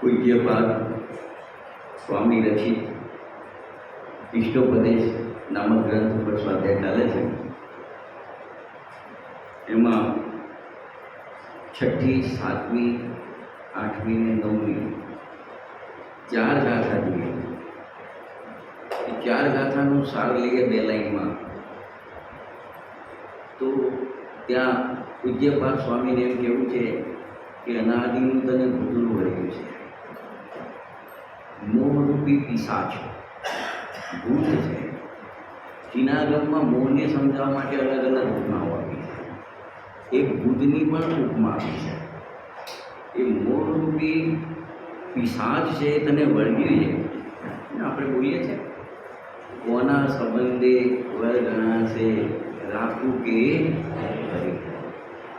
પૂજ્યપાદ સ્વામી રચિત ઇષ્ટોપદેશ નામક ગ્રંથ પર સ્વાધ્યાય ચાલે છે. એમાં 6ઠી, 7મી, 8મી ને 9મી 4 ગાથા જોઈએ. એ 4 ગાથાનું સાર લઈએ 2 લાઈનમાં. તો ત્યાં પૂજ્યપાદ સ્વામીને એમ કહેવું છે કે અનાદિનું તને ભૂતલું વળ્યું છે. મોહરૂપી પિશાચ ભૂત છે. ચિનાગમમાં મોહને સમજાવવા માટે અલગ અલગ ઉપમાઓ આપી છે. એક ભૂતની પણ ઉપમા આપી છે. એ મોહરૂપી પિશાચ છે તને વળગ્યું છે. આપણે બોલીએ છીએ કોના સંબંધે વળગણા છે રાખવું કે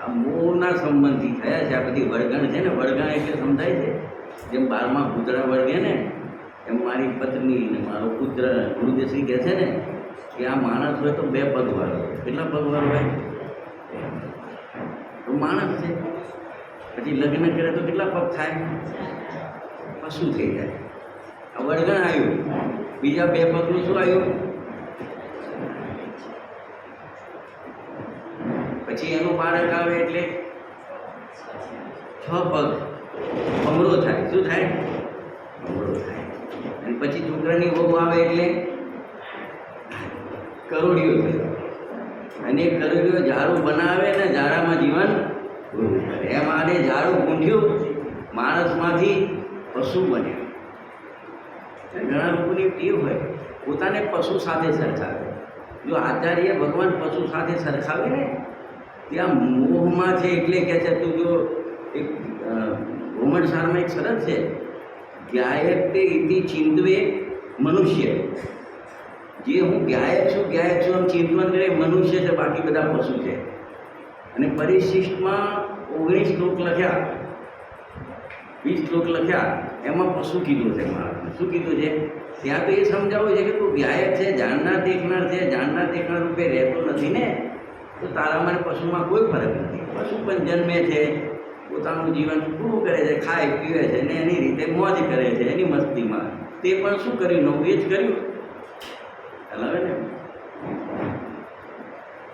આ મોહના સંબંધી થયા છે. આ બધી વળગણ છે ને, વળગણ એટલે સમજાય છે. જેમ 12માં કૂતરા વળગે ને એમ મારી પત્ની ને મારો પુત્ર ગુરુદેવશ્રી કહે છે ને કે આ માણસ હોય તો 2 પગવાળો. કેટલા પગવાળો હોય? તો માણસ છે. પછી લગ્ન કરે તો કેટલા પગ થાય? પશુ થઈ જાય. આ વળગણ આવ્યું. બીજા 2 પગનું શું આવ્યું? પછી એનું બાળક આવે એટલે 6 પગ અમરો થાય. શું થાય? અમરો થાય. અને પછી છોકરાની વહુ આવે એટલે કરોડિયો થયો. અને કરોડિયો ઝાડુ બનાવે ને ઝાડામાં જીવન એમ આને ઝાડુ ગૂંથ્યું, માણસમાંથી પશુ બન્યા. ઘણા લોકોની ટેવ હોય પોતાને પશુ સાથે સરખાવે. જો આચાર્ય ભગવાન પશુ સાથે સરખાવે ને ત્યાં મોહમાં છે. એટલે કહે છે તું જો એક રોમન શાળામાં એક સરસ છે, જ્ઞાયક તે ઇતિ ચિંતવે મનુષ્ય. જે હું જ્ઞાયક છું આમ ચિંતન કરે મનુષ્ય છે, બાકી બધા પશુ છે. અને પરિશિષ્ટમાં 19 શ્લોક લખ્યા, 20 શ્લોક લખ્યા, એમાં પશુ કીધું છે. માણસને શું કીધું છે? ત્યાં તો એ સમજાવું છે કે તું જ્ઞાયક છે, જાણનાર દેખનાર છે, જાણનાર દેખનાર રૂપે રહેતો નથી ને, તો તારામાં પશુમાં કોઈ ફરક નથી. પશુ પણ જન્મે છે, પોતાનું જીવન પૂરું કરે છે, ખાય પીવે છે ને એની રીતે મોજ કરે છે એની મસ્તીમાં. તે પણ શું કર્યું? નવું એ જ કર્યું. ચલાવે ને.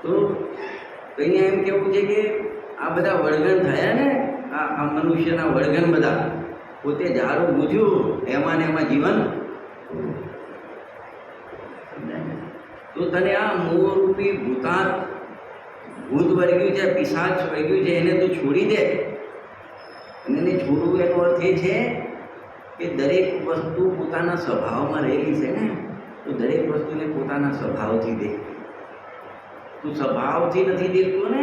તો અહીંયા એમ કેવું છે કે આ બધા વળગણ થયા ને, આ મનુષ્યના વળગણ બધા પોતે ઝાડું બૂઝ્યું એમાં ને એમાં જીવન. તો તને આ મોહરૂપી ભૂતાત ભૂત વળગ્યું છે, પિશાચ વળગ્યું છે, એને તું છોડી દે. અને એને છોડવું એનો અર્થ એ છે કે દરેક વસ્તુ પોતાના સ્વભાવમાં રહેલી છે ને, તો દરેક વસ્તુને પોતાના સ્વભાવથી દેખ. તું સ્વભાવથી નથી દેખતો ને,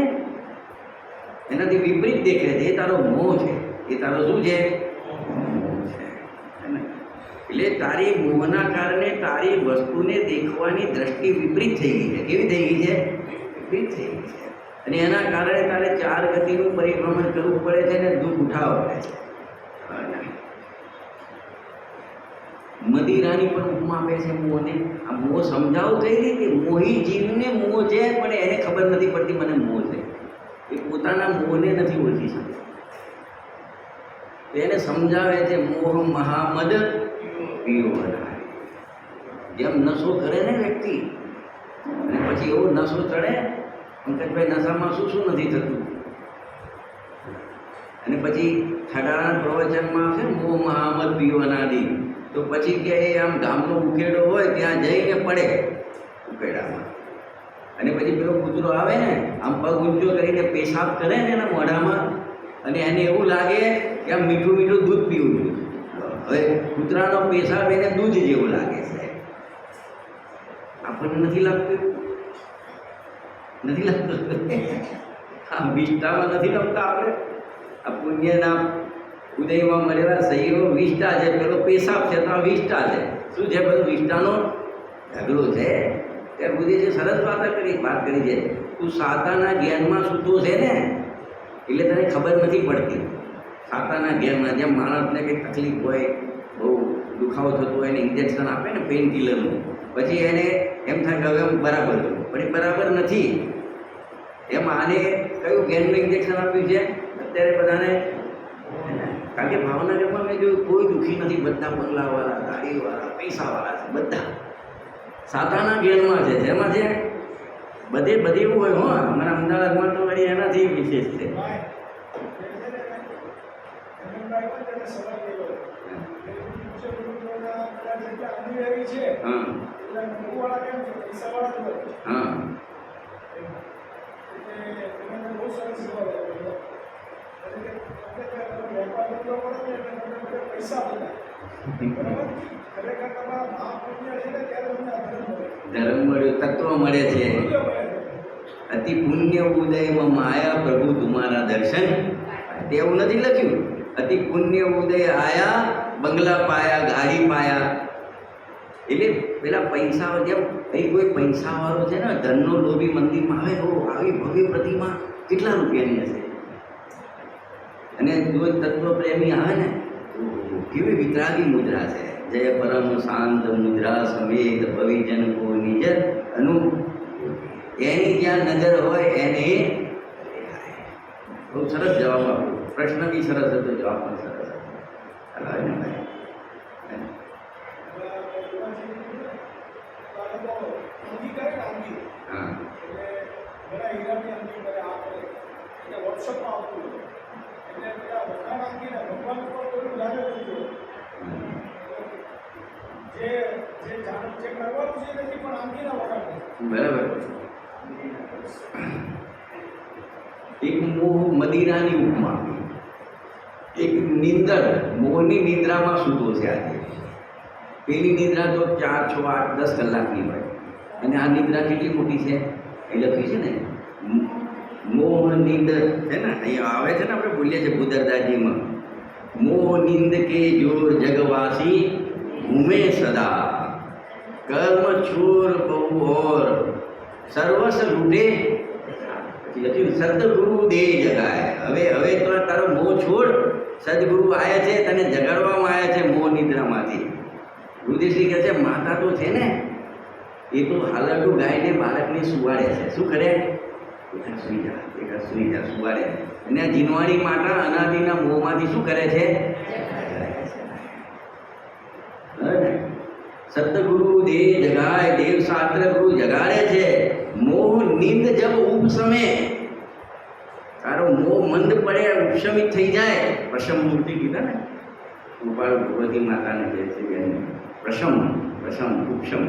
એનાથી વિપરીત દેખે છે. એ તારો મોહ છે. એ તારો શું છે? મોહ છે. એટલે તારી મોહના કારણે તારી વસ્તુને દેખવાની દ્રષ્ટિ વિપરીત થઈ ગઈ છે. કેવી થઈ ગઈ છે? વિપરીત થઈ ગઈ છે. અને એના કારણે તારે 4 ગતિનું પરિભ્રમણ કરવું પડે છે ને દુઃખ ઉઠાવવું પડે છે. મદિરાની પણ ઉપમા આપે છે મોહને. આ મોહ સમજાવું કઈ રીતે? મોહી જીવને મોહ છે, પણ એને ખબર નથી પડતી મને મોહ છે. એ પોતાના મોહને નથી ઓળખી શકતો. એને સમજાવે છે મોહ મહામદ પીઓ બનાવે. જેમ નશો કરે ને વ્યક્તિ, અને પછી એવો નશો ચડે, પંકજભાઈ નશામાં શું શું નથી થતું. અને પછી ખડાના પ્રવચનમાં આવશે મોહ મહામદ પીવનાદી. તો પછી કે એ આમ ગામનો ઉકેડો હોય ત્યાં જઈને પડે ઉકેડામાં. અને પછી પેલો કૂતરો આવે ને આમ પગ ઊંચો કરીને પેશાબ કરે ને એના મોઢામાં, અને એને એવું લાગે કે આમ મીઠું મીઠું દૂધ પીવું જોઈએ. હવે કૂતરાનો પેશાબ એને દૂધ જેવું લાગે છે. આપણને નથી લાગતું? નથી લાગતું? આ વિષ્ટામાં નથી રમતા આપણે. આ પુણ્યના ઉદયમાં મળેલા સહીઓ વિષ્ટા છે, પેલો પેશાબ છે તો આ વિષ્ટા છે. શું છે બધું? વિષ્ટાનો ઢગલો છે. ત્યાં બુદ્ધિજી સરસ વાત કરી છે. તું સાતાના જ્ઞાનમાં સૂતો છે ને એટલે તને ખબર નથી પડતી. સાતાના જ્ઞાનમાં જેમ માણસને કંઈક તકલીફ હોય, બહુ દુખાવો થતો હોય ને ઇન્જેક્શન આપે ને પેઇન કિલરનું, પછી એને એમ થાય કે હવે હું બરાબર છું, પણ એ બરાબર નથી. એમ આને કયું જ્ઞાનનું ઇન્જેક્શન આપ્યું છે અત્યારે બધાને? કારણ કે ભાવનગરમાં મેં જોયું કોઈ દુઃખી નથી, બધા બંગલાવાળા, ગાડીવાળા, પૈસાવાળા છે બધા. સાતાના જ્ઞાનમાં છે. જેમાં છે બધે એવું હોય. હો, અમારા અમદાવાદમાં તો વળી એનાથી વિશેષ છે. હા હા ધર્મ મળ્યો, તત્વ મળે છે. અતિ પુણ્ય ઉદયમાં માયા પ્રભુ તુમારા દર્શન. તેવું નથી લખ્યું. અતિ પુણ્ય ઉદય આયા, બંગલા પાયા, ગાડી પાયા. એટલે પેલા પૈસા જેમ અહીં કોઈ પૈસાવાળો છે ને, ધનનો લોભી મંદિરમાં આવે તો આવી ભવ્ય પ્રતિમા કેટલા રૂપિયાની હશે? અને જો તત્વપ્રેમી આવે ને તો કેવી વિતરાગી મુદ્રા છે. જય પરમ શાંત મુદ્રા સમેત ભવિજન કો નિજ અનુ. એની જ્યાં નજર હોય એને બહુ સરસ જવાબ આપ્યો. પ્રશ્ન બી સરસ હતો, જવાબ પણ સરસ હતો. હા બરાબર. એક મોહ મદિરાની ઉપમા, એક નિંદર મોહની નિદ્રામાં સૂતો છે આજે. પેલી નિદ્રા તો 4, 6, 8, 10 કલાકની હોય, અને આ નિદ્રા કેટલી મોટી છે એ લખ્યું છે ને, મોહ નિંદ છે ને. અહીંયા આવે છે ને, આપણે બોલીએ છીએ ભૂદરદાજીમાં, મોહ નિંદ કે જોર જગવાસી ઘૂમે સદા, કર્મ ચોર બહુ ઓર સર્વસ લૂટે. સદગુરુ દે જગાય. હવે તો તારો મોહ છોડ. સદગુરુ આવ્યા છે, તને જગાડવામાં આવ્યા છે મોહ નિદ્રામાંથી. રુધિરસિંહ કહે છે માતા તો છે ને, એ તો હાલરડું ગાયને બાળકને સુવાડે છે. શું કરે? સુઈ જા સુવાડે. અને આ જીનવાણી માતા અનાદિના મોહમાંથી શું કરે છે? સતગુરુ દે જગાય. દેવ શાસ્ત્ર ગુરુ જગાડે છે. મોહ નિંદ જબ ઉપસમે, તારો મોહ મંદ પડે, ઉપશમિત થઈ જાય. પ્રશમ મૂર્તિ કીધા ને, ગોપાલ ભગવતી માતાને કહે છે પ્રશમ ઉપશમ.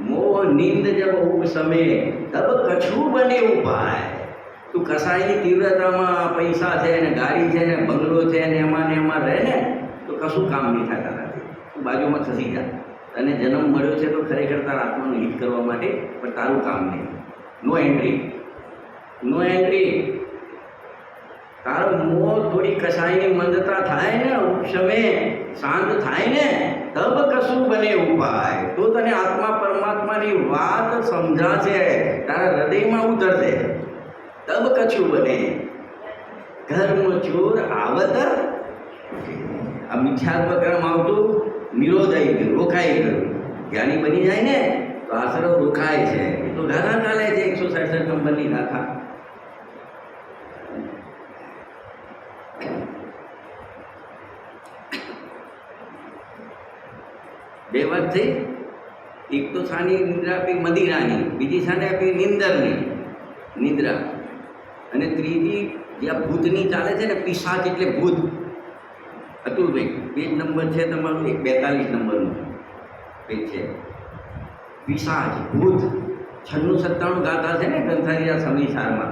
મોહ નિંદ જબ ઉપસમે તબ કછું બને ઉપાય. તું કસાયની તીવ્રતામાં પૈસા છે ને, ગાડી છે ને, બંગલો છે ને, એમાં રહે ને તો કશું કામ નહીં થતા નથી. તું બાજુમાં ખસી જા. તને જન્મ મળ્યો છે તો ખરેખર તારા આત્માનું હિત કરવા માટે, પણ તારું કામ નહીં. No entry. તારો મોહ થોડી કસાયની મંદતા થાય ને, ઉપશમે શાંત થાય ને, તબ કશું બને ઉપાય. તો તને આત્મા પરમાત્માની વાત સમજાશે, તારા હૃદયમાં ઉતરશે. તબ કશું બને. ધર્મ ચોર આવત. આ મિથ્યાત્વ કર્મ આવતું નિરોધાઈ ગયું, રોકાઈ ગયું. જ્ઞાની બની જાય ને તો આશરો રોકાય છે. એ તો ગાથા ચાલે છે 167 નંબરની ગાથા. બે વાત થઈ. એક તો સાની નિદ્રા આપી મદિરાની, બીજી સાને આપી નિંદરની નિદ્રા, અને ત્રીજી જે આ ભૂતની ચાલે છે ને, પિશાચ એટલે ભૂત. અતુલભાઈ પેજ નંબર છે તમારું 42 નંબરનું પેજ છે. પિશાચ ભૂત 96-97 ગાથા છે ને ગ્રંથારીના સમીસારમાં,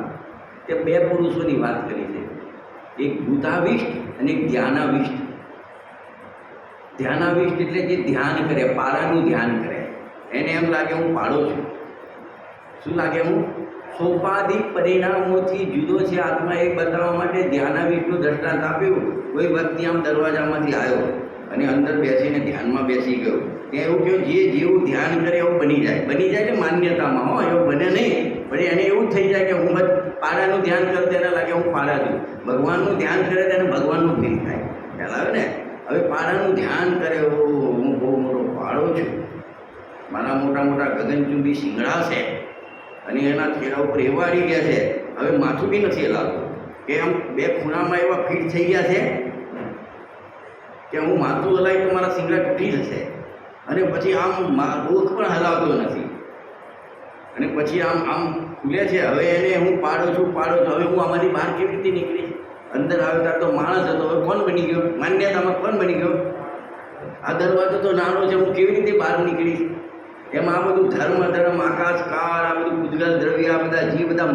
તે 2 પુરુષોની વાત કરી છે. એક ભૂતાવિષ્ટ અને એક ધ્યાનાવિષ્ટ. ધ્યાનાવિષ્ટ એટલે જે ધ્યાન કરે, પારાનું ધ્યાન કરે. એને એમ લાગે હું પાડો છું. શું લાગે? હું સોપાધિક પરિણામોથી જુદો છે આત્મા, એ બતાવવા માટે ધ્યાનાવીશનું દ્રષ્ટાંત આપ્યું. કોઈ વ્યક્તિ આમ દરવાજામાંથી આવ્યો અને અંદર બેસીને ધ્યાનમાં બેસી ગયો. ત્યાં એવું કહ્યું, જે જેવું ધ્યાન કરે એવું બની જાય. બની જાય એટલે માન્યતામાં, હો, એવું બને નહીં. પણ એને એવું થઈ જાય કે હું પાડાનું ધ્યાન કરું તેને લાગે હું પાડા છું. ભગવાનનું ધ્યાન કરે તેને ભગવાનનું ફીલ થાય. ખ્યાલ આવે ને? હવે પાડાનું ધ્યાન કરે, હું બહુ મોટો પાડો છું, મારા મોટા મોટા ગગનચુંબી શિંગડા છે અને એના છેડા ઉપર એવા અડી ગયા છે, હવે માથું બી નથી હલાવતું. કે આમ બે ખૂણામાં એવા ફીટ થઈ ગયા છે કે હું માથું હલાવી તો મારા શિંગડા તૂટી જશે. અને પછી આમ ડોક પણ હલાવતો નથી. અને પછી આમ આમ ખુલે છે. હવે એને હું પાડો છું. હવે હું આમાંથી બહાર કેવી રીતે નીકળીશ? અંદર આવે ત્યારે તો માણસ હતો, હવે કોણ બની ગયો? માન્યતામાં કોણ બની ગયો? આ દરવાજો તો નાનો છે, હું કેવી રીતે બહાર નીકળીશ? એમાં આ બધું ધર્મ, આકાશ, કાળ, આ બધું પૂતગલ દ્રવ્ય, આ બધા જે બધા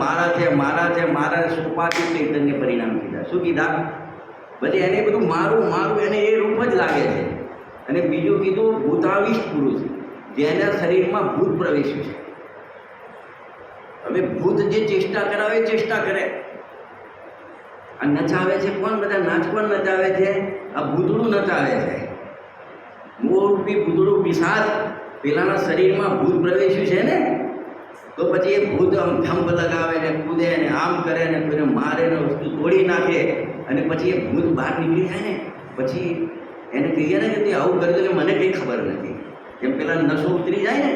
મારા સોપાથી ચૈતન્ય પરિણામ કીધા. શું કીધા? પછી એને બધું મારું એને એ રૂપ જ લાગે છે. અને બીજું કીધું ભૂતાવિષ્ટ પુરુષ, જેના શરીરમાં ભૂત પ્રવેશ્યું છે. હવે ભૂત જે ચેષ્ટા કરાવે એ ચેષ્ટા કરે. આ નચાવે છે કોણ? બધા નાચકોણ નચાવે છે? આ ભૂતળું નચાવે છે. મોરરૂપી ભૂતળું પિશાચ પેલાના શરીરમાં ભૂત પ્રવેશ્યું છે ને, તો પછી એ ભૂત આમ જંપ લગાવે ને કૂદે ને આમ કરે ને કોઈને મારે ને વસ્તુ તોડી નાખે. અને પછી એ ભૂત બહાર નીકળી જાય ને પછી એને કહીએ ને કે તે આવું કર્યું કે મને કંઈ ખબર નથી. જેમ પેલા નશો ઉતરી જાય ને,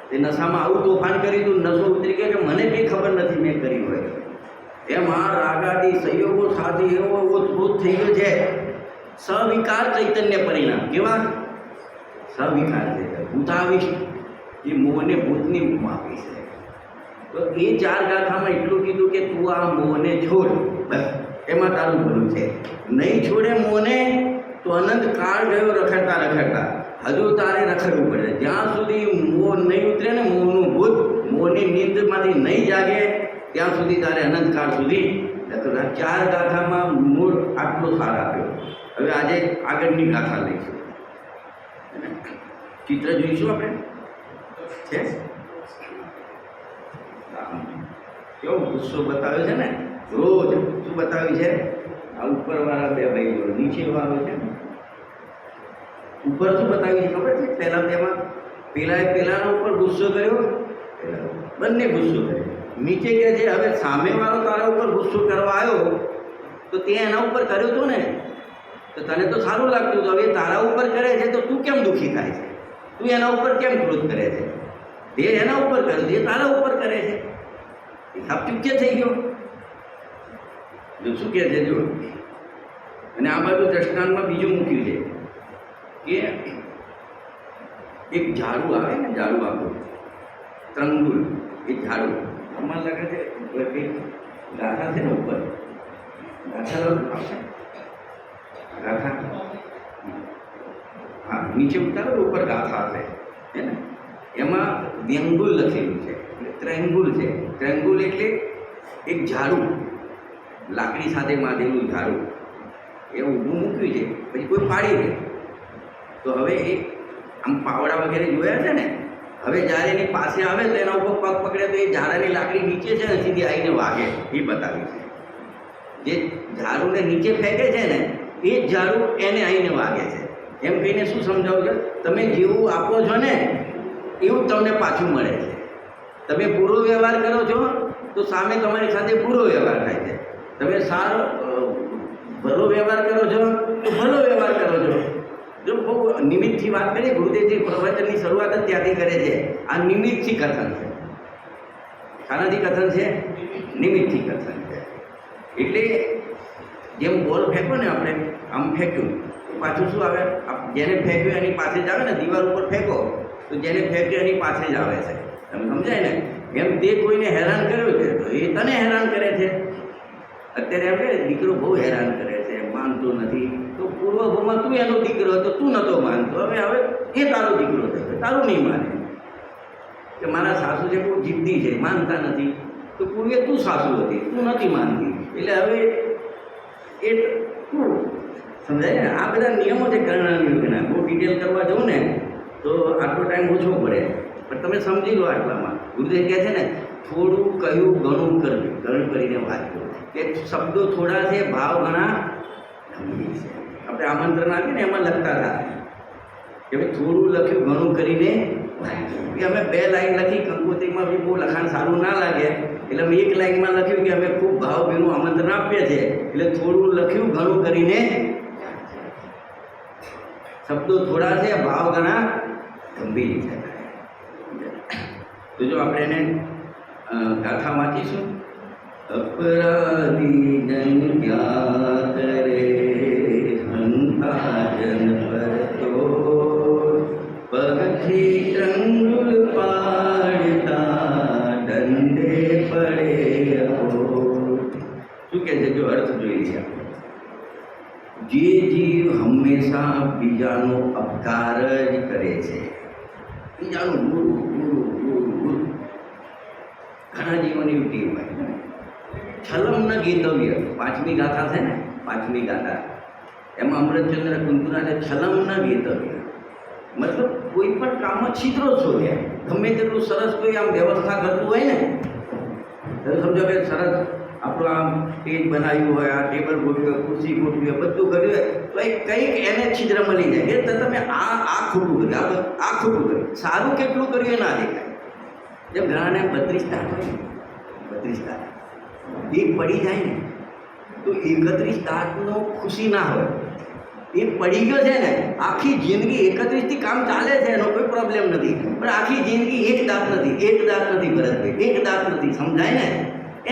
તે નશામાં આવું તોફાન કરી તું, નશો ઉતરી ગયો કે મને કંઈ ખબર નથી મેં કર્યું હોય. એમ આ રાગાદી સંયોગો સાથે એવો ઓતપ્રોત થઈ ગયો છે. સવિકાર ચૈતન્ય પરિણામ. કેવા સવિકાર છે? ભૂતાવિષ્ટ, એ મોહને ભૂતની ઉપમા આપી છે. તો એ 4 ગાથામાં એટલું કીધું કે તું આ મોહને છોડ, બસ એમાં તારું ભલું છે. નહીં છોડે મોહને તો અનંત કાળ ગયો રખડતા હજુ તારે રખડવું પડે. જ્યાં સુધી મોહ નહીં ઉતરે ને, મોહનું ભૂત મોહની નીંદમાંથી નહીં જાગે ત્યાં સુધી તારે અનંત કાળ સુધી રખડતા. 4 ગાથામાં મૂળ આટલો સાર આપ્યો. હવે આજે આગળની ગાથા લઈશું. ચિત્ર જોઈશું આપણે. છે કેવો ગુસ્સો બતાવ્યો છે ને? રોજ શું બતાવ્યું છે? આ ઉપરવાળા બે ભાઈઓ, નીચેવાળો છે. ઉપર શું બતાવ્યું છે ખબર છે? પહેલાં પેલાના ઉપર ગુસ્સો કર્યો, બંને ગુસ્સો કર્યો. નીચે કહે છે હવે સામેવાળો તારા ઉપર ગુસ્સો કરવા આવ્યો તો તે એના ઉપર કર્યો હતો ને, તો તને તો સારું લાગતું હતું. હવે તારા ઉપર કરે છે તો તું કેમ દુઃખી થાય છે? તું એના ઉપર કેમ ક્રોધ કરે છે? તે એના ઉપર કરે છે, તારા ઉપર કરે છે. હિસાબ ચૂકે થઈ ગયો. જો શું કહે છે જો. અને આ બાજુ દ્રષ્ટાંતમાં બીજું મૂક્યું છે કે એક ઝાડુ આવે ને, ઝાડુ આપણું ત્રંગુલ, એ ઝાડુ આમાં લાગે છે કંઈક ગાથા છે ને ઉપર, ગાથા આવશે, ગાથા હા નીચે ઉતારો ઉપર ગાથા હશે હે ને. એમાં વ્યંગુલ લખેલું છે, ત્રેંગુલ છે. ત્રેંગુલ એટલે એક ઝાડુ, લાકડી સાથે બાંધેલું ઝાડુ, એ ઊભું મૂક્યું છે, પછી કોઈ પાડી દે તો હવે એ આમ પાવડા વગેરે જોયા છે ને, હવે જ્યારે એની પાસે આવે તો એના ઉપર પગ પકડે તો એ ઝાડાની લાકડી નીચે છે ને સીધી આવીને વાગે, એ બતાવ્યું છે. જે ઝાડુને નીચે ફેંકે છે ને એ જ ઝાડુ એને આવીને વાગે છે. એમ કહીને શું સમજાવું છે? તમે જેવું આપો છો ને એવું તમને પાછું મળે છે. તમે બુરો વ્યવહાર કરો છો તો સામે તમારી સાથે બુરો વ્યવહાર થાય છે. તમે સારો ભલો વ્યવહાર કરો છો તો ભલો વ્યવહાર કરો છો. જો બહુ નિમિત્તથી વાત કરીએ, ગુરુદેવજી પ્રવચનની શરૂઆત જ ત્યાંથી કરે છે. આ નિમિત્તથી કથન છે. શાનાથી કથન છે? નિમિત્તથી કથન છે. એટલે જેમ બોલ ફેંકો ને આપણે, આમ ફેંક્યું પાછું શું આવે? જેને ફેંક્યું એની પાસે જ આવે ને. દિવાલ ઉપર ફેંકો તો જેને ફેંક્યું એની પાસે જ આવે છે. તમે સમજાય ને? એમ તે કોઈને હેરાન કર્યો છે તો એ તને હેરાન કરે છે. અત્યારે એમ કે દીકરો બહુ હેરાન કરે છે, માનતો નથી, તો પૂર્વભૂમાં તું એનો દીકરો હતો, તું નહોતો માનતો, હવે એ તારો દીકરો થશે, તારું નહીં માને. કે મારા સાસુ છે બહુ જિદ્દી છે, માનતા નથી, તો પૂર્વે તું સાસુ હતી, તું નથી માનતી, એટલે હવે એ તું સમજાય ને. આ બધા નિયમો છે કર્ણના યોગના. બહુ ડિટેલ કરવા જવું ને તો આટલો ટાઈમ ઓછો પડે, પણ તમે સમજી લો આટલામાં. ગુરુદેવ કહે છે ને થોડું કહ્યું ઘણું કરવું, ઘણું કરીને વાત કરવું. કે શબ્દો થોડા છે, ભાવ ઘણા ગંભીર છે. આપણે આમંત્રણ આપીએ ને એમાં લખતા હતા કે ભાઈ થોડું લખ્યું ઘણું કરીને વાત કરવું. કે અમે 2 લાઈન લખી, કંકોત્રીમાં બી બહુ લખાણ સારું ના લાગે એટલે અમે 1 લાઈનમાં લખ્યું કે અમે ખૂબ ભાવભીનું આમંત્રણ આપીએ છીએ, એટલે થોડું લખ્યું ઘણું કરીને. શબ્દો થોડા છે, ભાવ ઘણા ગંભીર છે. તો જો આપણે એને ગાથા વાંચીશું. અપરાધી જન ક્યા કરે હંતા જન પર તો પગથી ચંગુલ પાડતા દંડે પડે હો. શું કહે છે? જો અર્થ જોઈ લઈએ. જે જીવ હંમેશા બીજાનો અપકાર જ કરે છે, બીજાનું ઘણા જીવોની ટીમ હોય. છલમ ન ગીતવ્ય 5મી ગાથા છે ને, 5મી ગાથા એમાં અમૃતચંદ્ર કુંતુરાને છલમ ન ગીતવ્ય મતલબ કોઈ પણ કામમાં છિદ્રો શોધ્યા. ગમે તેટલું સરસ કોઈ આમ વ્યવસ્થા કરતું હોય ને, તો સમજો કે સરસ આપણું આમ સ્ટેજ બનાવ્યું હોય, આ ટેબલ ગોઠવ્યું હોય, ખુરશી ગોઠવી હોય, બધું કર્યું હોય, તો એ કંઈક એને છિદ્ર મળી જાય કે તમે આ ખોટું કર્યું, આ ખોટું કર્યું. સારું કેટલું કર્યું એ ના દેખાય. જેમ ઘણાને 32 દાંત હોય, 32 દાંત એક પડી જાય ને તો 31 દાંતનો ખુશી ના હોય. એ પડી ગયો છે ને, આખી જિંદગી 31થી કામ ચાલે છે, એનો કોઈ પ્રોબ્લેમ નથી, પણ આખી જિંદગી એક દાંત નથી ભરતભાઈ, એક દાંત નથી, સમજાય ને,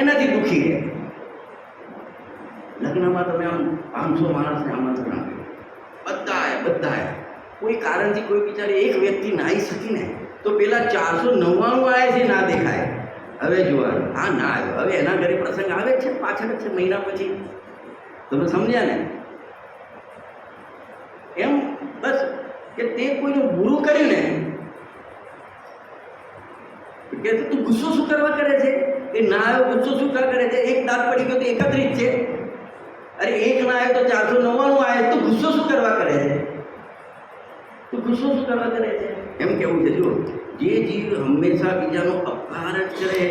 એનાથી દુઃખી રહે. લગ્નમાં તમે આમ 500 માણસને આમંત્રણ આપ્યું, બધાએ કોઈ કારણથી કોઈ બિચારી એક વ્યક્તિ ના આવી શકી ને, તો પેલા 499 આવે છે ના દેખાય. હવે જોવાનું આ ના આવ્યો, હવે એના ઘરે પ્રસંગ આવે છે, પાછળ છે મહિના પછી. તમે સમજ્યા ને? એમ બસ કે તે કોઈનું બુરું કર્યું ને કે તું ગુસ્સો શું કરવા કરે છે? એ ના આવ્યો ગુસ્સો શું કરે છે? એક દાંત પડી ગયો તો 31 છે, અરે એક ના આવ્યો તો 499 આવે, તું ગુસ્સો શું કરવા કરે છે? તું ગુસ્સો શું કરવા કરે છે? એમ કેવું છે. જો જે જીવ હંમેશા બીજાનો અપકાર જ કરે,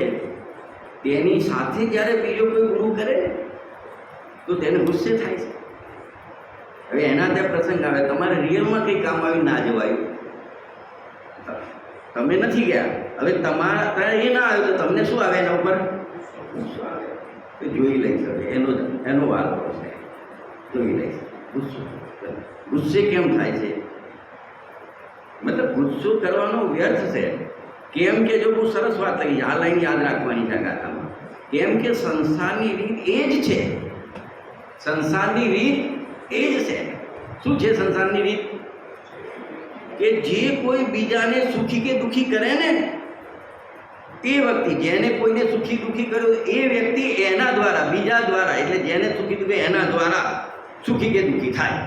તેની સાથે જ્યારે બીજો કોઈ ગુરુ કરે ને તો તેને ગુસ્સે થાય છે. હવે એના ત્યાં પ્રસંગ આવે, તમારે રિયલમાં કંઈ કામ આવ્યું ના જવાયું, તમે નથી ગયા, હવે તમારા એ ના આવ્યું તો તમને શું આવે? એના ઉપર ગુસ્સો આવે. તો જોઈ લઈશ, હવે એનો વારો છે, જોઈ લઈશ. ગુસ્સે કેમ થાય છે? મતલબ ગુસ્સો કરવાનો વ્યર્થ છે. કેમ કે જો બહુ સરસ વાત લઈ, આ લાઈન યાદ રાખવાની છે ગાથામાં. કેમ કે સંસારની રીત એ જ છે, સંસારની રીત એ જ છે. શું છે સંસારની રીત? કે જે કોઈ બીજાને સુખી કે દુઃખી કરે ને, તે વ્યક્તિ જેને કોઈને સુખી દુઃખી કર્યો એ વ્યક્તિ એના દ્વારા, બીજા દ્વારા, એટલે જેને સુખી દુઃખી એના દ્વારા સુખી કે દુઃખી થાય.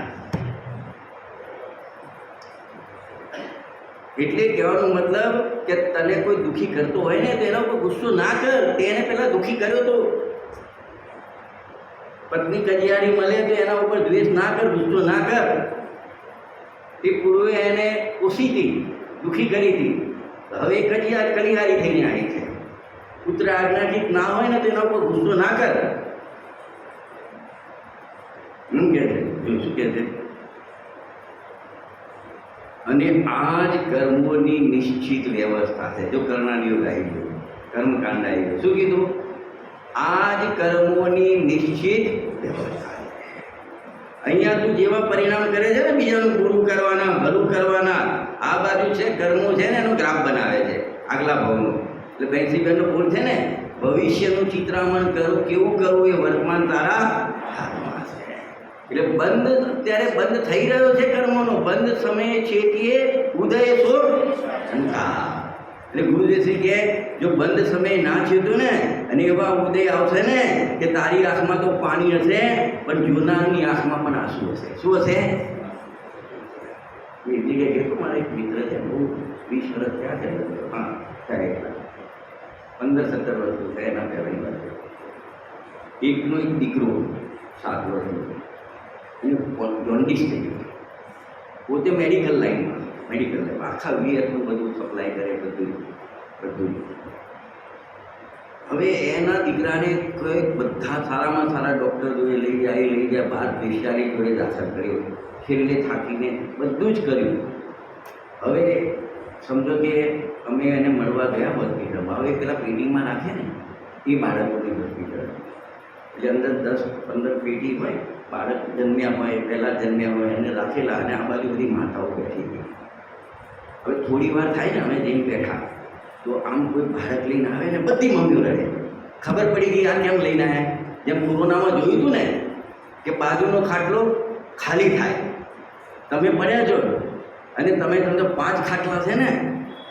એટલે કહેવાનો મતલબ કે તને કોઈ દુઃખી કરતો હોય ને તો એના ઉપર ગુસ્સો ના કર. તેને પહેલાં દુઃખી કર્યો તો પત્ની કજિયારી મળે તો એના ઉપર દ્વેષ ના કર, ગુસ્સો ના કર. તે પૂર્વે એને ઓછી હતી, દુઃખી કરી હતી, હવે કલિહારી થઈને આવી છે. પુત્ર આજ્ઞાચિત ના હોય ને તો એના ઉપર ગુસ્સો ના કર. શું કહે છે? શું કહે છે? અને આ જ કર્મોની નિશ્ચિત વ્યવસ્થા છે. જો કર્ણાનિયોગ આવી ગયો, કર્મકાંડ આવી ગયો, શું કીધું? આ જ કર્મોની નિશ્ચિત વ્યવસ્થા છે. અહીંયા તું જેવા પરિણામ કરે છે ને, બીજાનું પૂરું કરવાના, ભલું કરવાના, આ બાજુ છે કર્મો છે ને એનો ગ્રાફ બનાવે છે આગલા ભાવનો. એટલે બેન્સીબેનનો બોલ છે ને, ભવિષ્યનું ચિત્રામણ કરું, કેવું કરવું એ વર્તમાન તારા હાથમાં છે. એટલે બંધ અત્યારે બંધ થઈ રહ્યો છે કર્મોનો, બંધ સમયે છેટીએ ઉદય શોક શંકા. એટલે ગુરુદેવશ્રી કહે જો બંધ સમય ના છેતું ને અને એવા ઉદય આવશે ને કે તારી આંખમાં તો પાણી હશે પણ જોનારની આંખમાં પણ આંસુ હશે. શું હશે? એ જગ્યાએ કહેતો મારા એક મિત્ર છે, બહુ 20 વર્ષ થયા છે, હા થાય 15-17 વર્ષ થયા એના પહેલાંની વાત. એકનો એક દીકરો 7 વર્ષનો એને જોન્ડિસ થઈ ગયો. પોતે મેડિકલ લાઈનમાં, આખા વીએસનું બધું સપ્લાય કરે, બધું હવે એના દીકરાને કોઈ બધા સારામાં સારા ડૉક્ટર જોડે લઈ જાય બહાર સ્પેશિયાલિસ્ટ જોડે દાખલ કર્યો, છેલ્લે થાકીને બધું જ કર્યું. હવે સમજો કે અમે એને મળવા ગયા હોસ્પિટલમાં. હવે પેલા પેટીમાં રાખે ને એ બાળકોની હોસ્પિટલ, એટલે અંદર 10-15 પેટી હોય, બાળક જન્મ્યા હોય, પહેલાં જન્મ્યા હોય એને રાખેલા, અને આ બાજુ બધી માતાઓ બેઠી હતી. હવે થોડી વાર થાય ને અમે જઈને બેઠા તો આમ કોઈ બાળક લઈને આવે ને બધી મમ્મીઓ રડે. ખબર પડી ગઈ આ કેમ લઈને આવ્યા. જેમ કોરોનામાં જોયું હતું ને કે બાજુનો ખાટલો ખાલી થાય, તમે પડ્યા છો અને તમે સમજો 5 ખાટલા છે ને,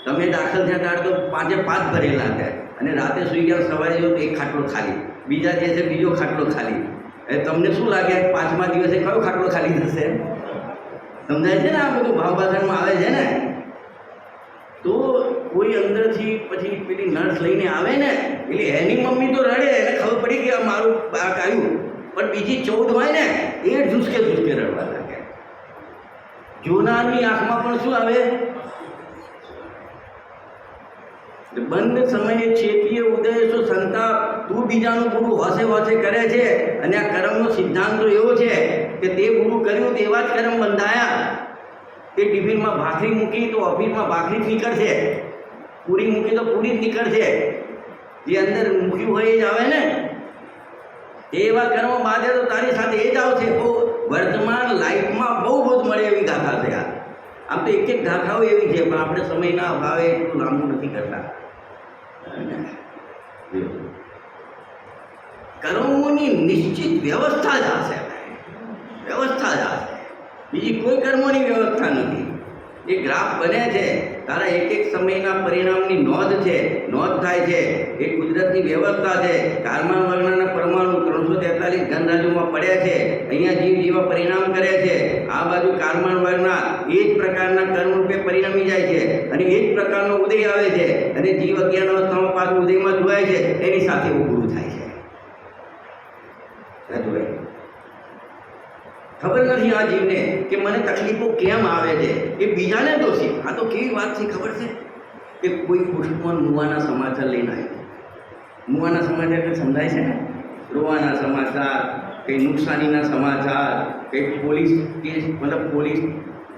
તમે દાખલ થયા ત્યારે તો 5 ભરેલા થાય, અને રાતે સૂઈ ગયા સવારે જો તો એક ખાટલો ખાલી, બીજા જે છે બીજો ખાટલો ખાલી. હવે તમને શું લાગે 5મા દિવસે કયો ખાટલો ખાલી થશે? સમજાય છે ને આ બધું ભાવભાષણમાં આવે છે ને. તો કોઈ અંદરથી પછી પેલી નર્સ લઈને આવે ને એટલે એની મમ્મી તો રડે, એને ખબર પડી કે મારું બાળક આવ્યું, પણ બીજી 14 હોય ને એ ઝૂસકે રડવા લાગે. જોનારની આંખમાં પણ શું આવે? બંધ સમયે છેતીએ ઉદય શું સંતાપ, તું બીજાનું ગુરુ હોશે કરે છે, અને આ કર્મનો સિદ્ધાંત તો એવો છે કે તે ગુરુ કર્યું તેવા જ કર્મ બંધાયા. તે ટિફિનમાં ભાખરી મૂકી તો ઓફિસમાં ભાખરી જ નીકળશે, પૂરી મૂકી તો પૂરી જ નીકળશે. જે અંદર મૂક્યું હોય એ જ આવે ને. એવા કર્મ બાંધે તો તારી સાથે એ જ આવશે. બહુ વર્તમાન લાઈફમાં બહુ જ મળે એવી ગાથા છે આ. આમ તો એક ગાથાઓ એવી છે, પણ આપણે સમયના અભાવે એટલું લાંબુ નથી કરતા. કર્મોની નિશ્ચિત વ્યવસ્થા જ હશે, વ્યવસ્થા જ હશે, બીજી કોઈ કર્મોની વ્યવસ્થા નથી. એ ગ્રાફ બને છે, તારા એક સમયના પરિણામની નોંધ છે, નોંધ થાય છે. એ કુદરતની વ્યવસ્થા છે. કાર્બન વર્ણના પરમાણુ 343 ઘનરાજ્યોમાં પડ્યા છે. અહીંયા જીવ જેવા પરિણામ કરે છે. આ બાજુ કાર્બન વર્ણના એ જ પ્રકારના કર્મરૂપે પરિણમી જાય છે, અને એ જ પ્રકારનો ઉદય આવે છે, અને જીવ અજ્ઞાન અવસ્થામાં પાછું ઉદયમાં જોવાય છે, એની સાથે ઉભું થાય છે. ખબર નથી આ જીવને કે મને તકલીફો કેમ આવે છે, એ બીજાને દોષી. આ તો કેવી વાત છે ખબર છે કે કોઈ પુષ્પમાં મુવાના સમાચાર લઈને આવ્યો. મુવાના સમાચાર એટલે સમજાય છે ને, રોવાના સમાચાર, કંઈ નુકસાનીના સમાચાર, કંઈ પોલીસ કેસ, મતલબ પોલીસ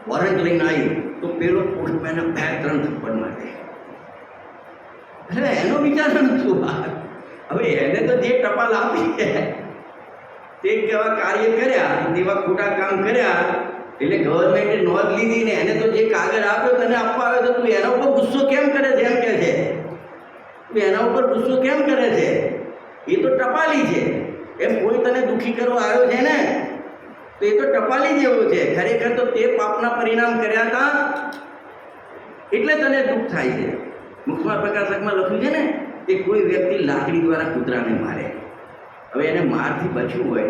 વોરંટ લઈને આવી તો પેલો પોસ્ટમેને 2-3 થપ્પડ મારે. એટલે એનો વિચાર શું? હવે એને તો જે ટપાલ આપી છે તે કેવા કાર્ય કર્યા, તેવા ખોટા કામ કર્યા, એટલે ગવર્મેન્ટે નોંધ લીધી ને એને તો જે કાગળ આપ્યો તને આપવા આવે તો તું એના ઉપર ગુસ્સો કેમ કરે છે? એમ કહે છે તું એના ઉપર ગુસ્સો કેમ કરે છે? એ તો ટપાલી છે. એમ કોઈ તને દુઃખી કરવા આવ્યો છે ને તો એ તો ટપાલી જેવો છે. ખરેખર તો તે પાપના પરિણામ કર્યા હતા એટલે તને દુઃખ થાય છે. મુખમાં પ્રકાશકમાં લખ્યું છે ને કે કોઈ વ્યક્તિ લાકડી દ્વારા કૂતરાને મારે. હવે એને મારથી બચવું હોય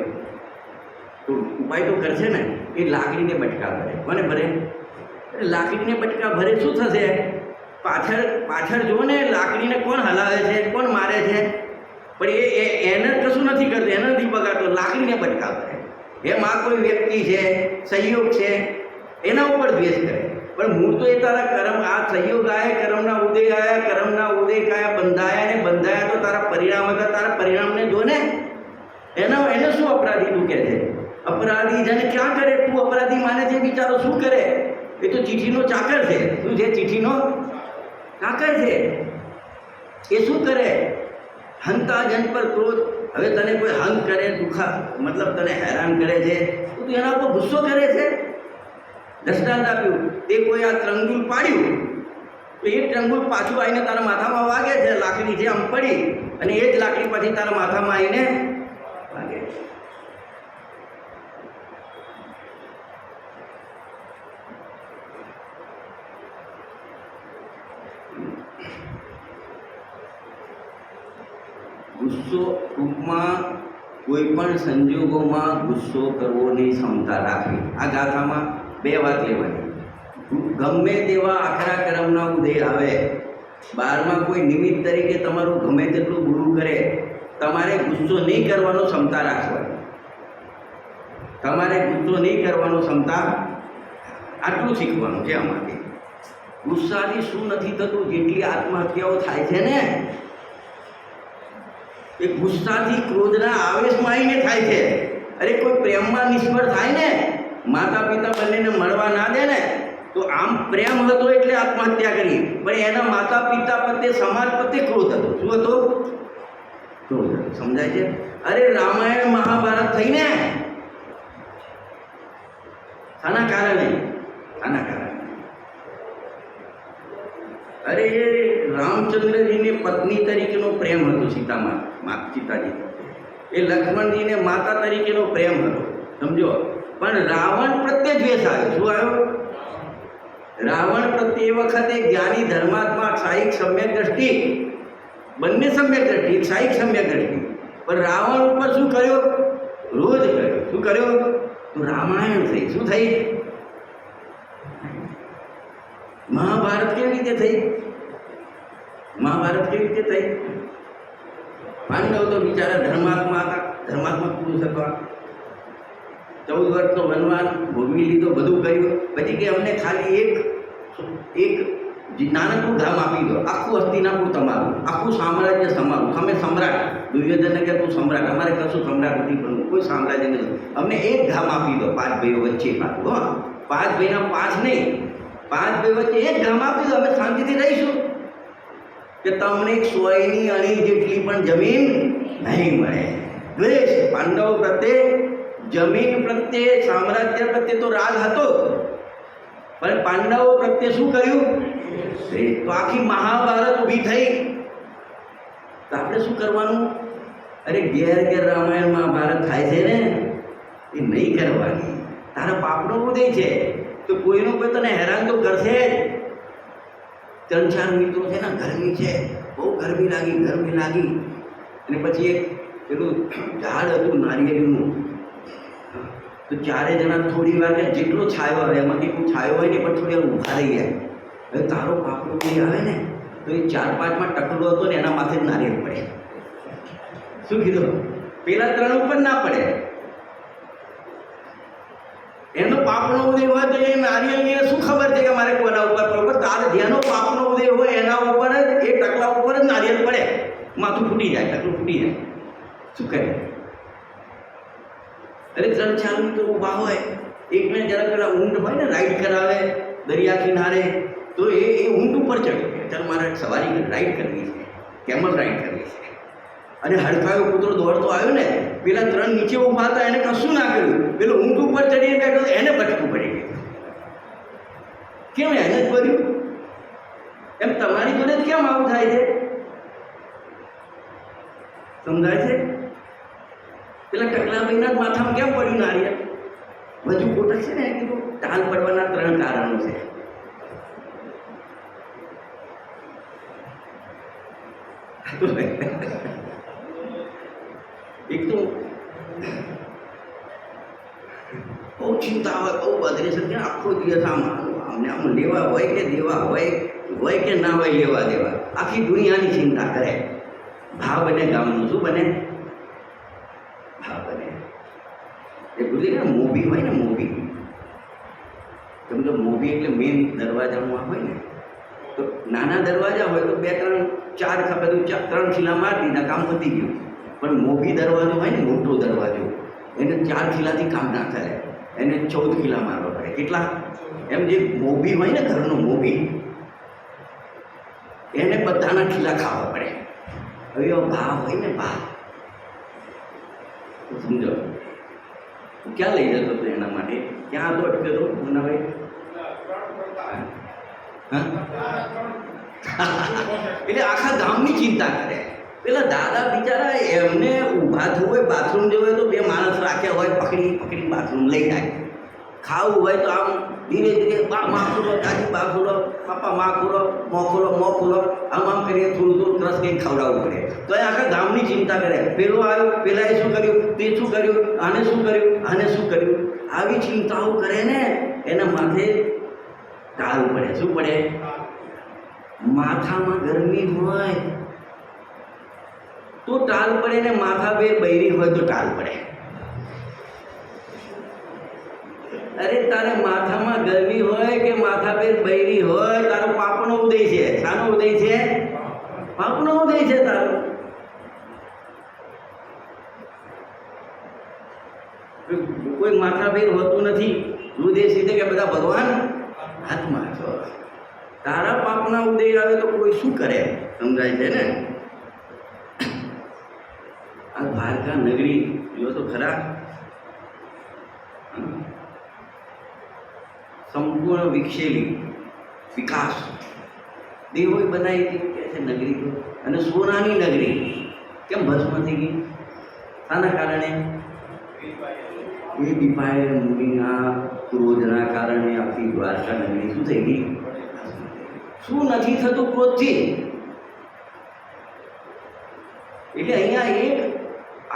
તો ઉપાય તો કરશે ને. એ લાકડીને બટકા ભરે. કોને ભરે? લાકડીને બટકા ભરે શું થશે? પાછળ જુઓ ને લાકડીને કોણ હલાવે છે, કોણ મારે છે? પણ એને કશું નથી કરતું, એને નથી બગાડતો, લાકડીને બટકા ભરે. એમ આ કોઈ વ્યક્તિ છે, સંયોગ છે, એના ઉપર દ્વેષ કરે. પણ મૂળ તો એ તારા કર્મ, આ સંયોગ આયા, કર્મના ઉદય આયા, કર્મના ઉદય કયા બંધાયા, ને બંધાયા તો તારા પરિણામ હતા. તારા પરિણામને જો ને એને શું અપરાધી તું કહે છે? અપરાધી જેને ક્યાં કરે? તું અપરાધી માને છે બિચારો, શું કરે? એ તો ચીઠીનો ચાકર છે. શું છે? ચીઠીનો ચાકર છે. એ શું કરે? હંતા જન પર ક્રોધ. હવે તને કોઈ હંત કરે, દુખા મતલબ તને હેરાન કરે છે તો તું એના ઉપર ગુસ્સો કરે છે. દ્રષ્ટાંત આપ્યું, તે કોઈ આ ત્રંગુલ પાડ્યું તો એ ત્રંગુલ પાછું આવીને તારા માથામાં વાગે છે. લાકડી છે આમ પડી અને એ જ લાકડી પછી તારા માથામાં આવીને વાગે છે. ગુસ્સો ટૂંકમાં કોઈ પણ સંજોગોમાં ગુસ્સો કરવાની ક્ષમતા રાખવી. આ ગાથામાં 2 વાત લેવાની. ગમે તેવા આખરા કર્મના ઉદય આવે, 12માં કોઈ નિમિત્ત તરીકે તમારું ગમે તેટલું બુરું કરે, તમારે ગુસ્સો નહીં કરવાનો ક્ષમતા રાખવાની. તમારે ગુસ્સો નહીં કરવાનો ક્ષમતા, આટલું શીખવાનું છે આમાંથી. ગુસ્સાથી શું નથી થતું? જેટલી આત્મહત્યાઓ થાય છે ને એ ગુસ્સાથી ક્રોધના આવેશમાં આવીને થાય છે. અરે કોઈ પ્રેમમાં નિષ્ફળ થાય ને, માતા પિતા બંનેને મળવા ના દે ને, તો આમ પ્રેમ હતો એટલે આત્મહત્યા કરી, પણ એના માતા પિતા પ્રત્યે સમાજ પ્રત્યે ક્રોધ હતો. શું હતો? ક્રોધ હતો. સમજાય છે? અરે રામાયણ મહાભારત થઈને આના કારણે અરે એ રામચંદ્રજીને પત્ની તરીકેનો પ્રેમ હતો સીતાજી, એ લક્ષ્મણજીને માતા તરીકેનો પ્રેમ હતો. સમજો? પણ રાવણ પ્રત્યે દ્વેષ આવ્યો. શું આવ્યો? રાવણ પ્રત્યે એ વખતે જ્ઞાની ધર્માત્મા સાહિક સમ્યક દ્રષ્ટિ, બંને સમ્યક દ્રષ્ટિ, સાહિક સમ્યક દ્રષ્ટિ, પણ રાવણ ઉપર શું કર્યો? રોજ કર્યો. શું કર્યો? તો રામાયણ થઈ. શું થઈ? મહાભારત કેવી રીતે થઈ? મહાભારત કેવી રીતે થઈ? પાંડવ તો બિચારા ધર્માત્મા હતા, ધર્માત્મક પુરુષ હતા. 14 વર્ષનો વનવાસ ભોગવી લીધો, બધું કર્યું. પછી કે અમને ખાલી એક નાનકડું ધામ આપી દો, આખું હસ્તિનાપુર તમારું, આખું સામ્રાજ્ય તમારું, તમે સમ્રાટ. દુર્યોધનને કે તું સમ્રાટ, અમારે કશું સમ્રાટ નથી બનવું, કોઈ સામ્રાજ્ય નથી, અમને એક ધામ આપી દો. 5 ભાઈઓ વચ્ચે પાછું, 5 ભાઈના 5 નહીં, 5 ભાઈ વચ્ચે એક ધામ આપી દો, અમે શાંતિથી રહીશું. કે તમને 100ની અણી જેટલી પણ જમીન નહીં મળે. દ્વેષ પાંડવો પ્રત્યે, જમીન પ્રત્યે, સામ્રાજ્ય પ્રત્યે તો રાગ હતો, પણ પાંડવો પ્રત્યે શું કર્યું? તો આખી મહાભારત ઊભી થઈ. તો આપણે શું કરવાનું? અરે ઘેર રામાયણ મહાભારત થાય છે ને, એ નહીં કરવાની. તારા પાપનો ઉદય છે તો કોઈનો કોઈ તને હેરાન તો કરશે જ. 3-4 મિત્રો છે ને, ગરમી છે, બહુ ગરમી લાગી, અને પછી એક પેલું ઝાડ હતું નારિયેળીનું, તો 4 જણા થોડી વાર જેટલો છાયો આવે એમાંથી કોઈ છાયો હોય ને પણ થોડી વાર ઊભા રહી જાય. હવે તારો પાપડો કોઈ આવે ને તો એ 4-5માં ટકલો હતો ને એના માથે જ નારિયેળ પડે. શું કીધું? પેલા 3 ઉપર ના પડે. એનો પાપનો ઉદય હોય તો એ નારિયેળને શું ખબર છે કે મારે કોના ઉપર પડે? તારે જેનો પાપનો ઉદય હોય એના ઉપર જ, એ ટકલા ઉપર જ નારિયેળ પડે, માથું ફૂટી જાય, ટકલું ફૂટી જાય. શું કરે? અરે 3-4 મિત્રો ઊભા હોય, એકને જરા પેલા ઊંટ હોય ને, રાઈડ કરાવે દરિયા કિનારે, તો એ ઊંટ ઉપર ચડે, ચાલ મારે સવારી રાઈડ કરવી છે, કેમલ રાઈડ કરવી છે. અને હડકાયો કૂતરો દોડતો આવ્યો ને, પેલા 3 નીચે ઊભા હતા, એને કશું ના કર્યું, પેલો ઊંટ ઉપર ચડીને બેઠો, એને બચકું પડી ગયું. કેમ? એને જ ભર્યું. એમ તમારી જોડે કેમ આવું થાય છે? સમજાય છે? પેલા ટકલાભાઈના માથામાં કેમ પડ્યું નારિયેળ? બધું કોટક છે ને, કીધું ટાલ પડવાના 3 કારણો છે. એક તો બહુ ચિંતા હોય, બહુ બદરેશન કે આખો દિવસ આમને આમ લેવા હોય કે દેવા હોય કે ના હોય, લેવા દેવા, આખી દુનિયાની ચિંતા કરે. ભાવ બને ગામનું. શું બને? ભાવ બને. એ ભૂલી ને મોભી હોય ને, મોભી, સમજો મોભી એટલે મેઇન દરવાજામાં હોય ને, તો નાના દરવાજા હોય તો 2-3-4 બધું 3 ખીલા મારી દીધા, કામ પતી ગયું. પણ મોભી દરવાજો હોય ને, મોટો દરવાજો, એને 4 ખીલાથી કામ ના ચાલે, એને 14 ખીલા મારવા પડે. કેટલા? એમ જે મોભી હોય ને, ઘરનો મોભી, એને બધાના ખીલા ખાવા પડે. હવે એવો ભાવ હોય ને, ભાવ, સમજો. ક્યાં લઈ જતો હતો એના માટે? ક્યાં હતો અટક્યો હતો મુન્નાભાઈ? એટલે આખા ગામની ચિંતા કરે. પેલા દાદા બિચારા, એમને ઊભા થવું હોય, બાથરૂમ જવું હોય તો 2 માણસ રાખ્યા હોય, પકડી બાથરૂમ લઈ જાય. ખાવું હોય તો આમ ધીરે ધીરે માં ખોલો, દાદી બા ખોલો, પાપા માં ખોલો, મોં ખોલો, આમ કરીએ, થોડું રસ કંઈક ખવડાવવું પડે. તો એ આખા ગામની ચિંતા કરે. પેલો આવ્યો, પેલાએ શું કર્યું, તે શું કર્યું, આને શું કર્યું, આને શું કર્યું. આવી ચિંતાઓ કરે ને, એના માથે ટાળ પડે. શું પડે? માથામાં ગરમી હોય તો ટાલ પડે ને, માથા બે બૈરી હોય તો ટાલ પડે. અરે તારે માથામાં ગરમી હોય કે માથા બે બૈરી હોય, તારો પાપનો ઉદય છે. શાનો ઉદય છે? પાપનો ઉદય છે તારો. કોઈ માથાભેર હોતું નથી. દૂધ એ સીધે કે બધા ભગવાન હાથમાં છો. તારા પાપના ઉદય આવે તો કોઈ શું કરે? સમજાય છે ને? આ દ્વારકા નગરી જો તો ખરા, સંપૂર્ણ વિકસેલી વિકાસ દેવોએ બનાવી હતી કે છે નગરી તો, અને સોનાની નગરી કેમ ભસ્મ થઈ ગઈ? શાના કારણે? એ દીપાય મુનિના ક્રોધના કારણે આખી દ્વારકા નગરી શું થઈ ગઈ? શું નથી થતું ક્રોધથી? એટલે અહીંયા એક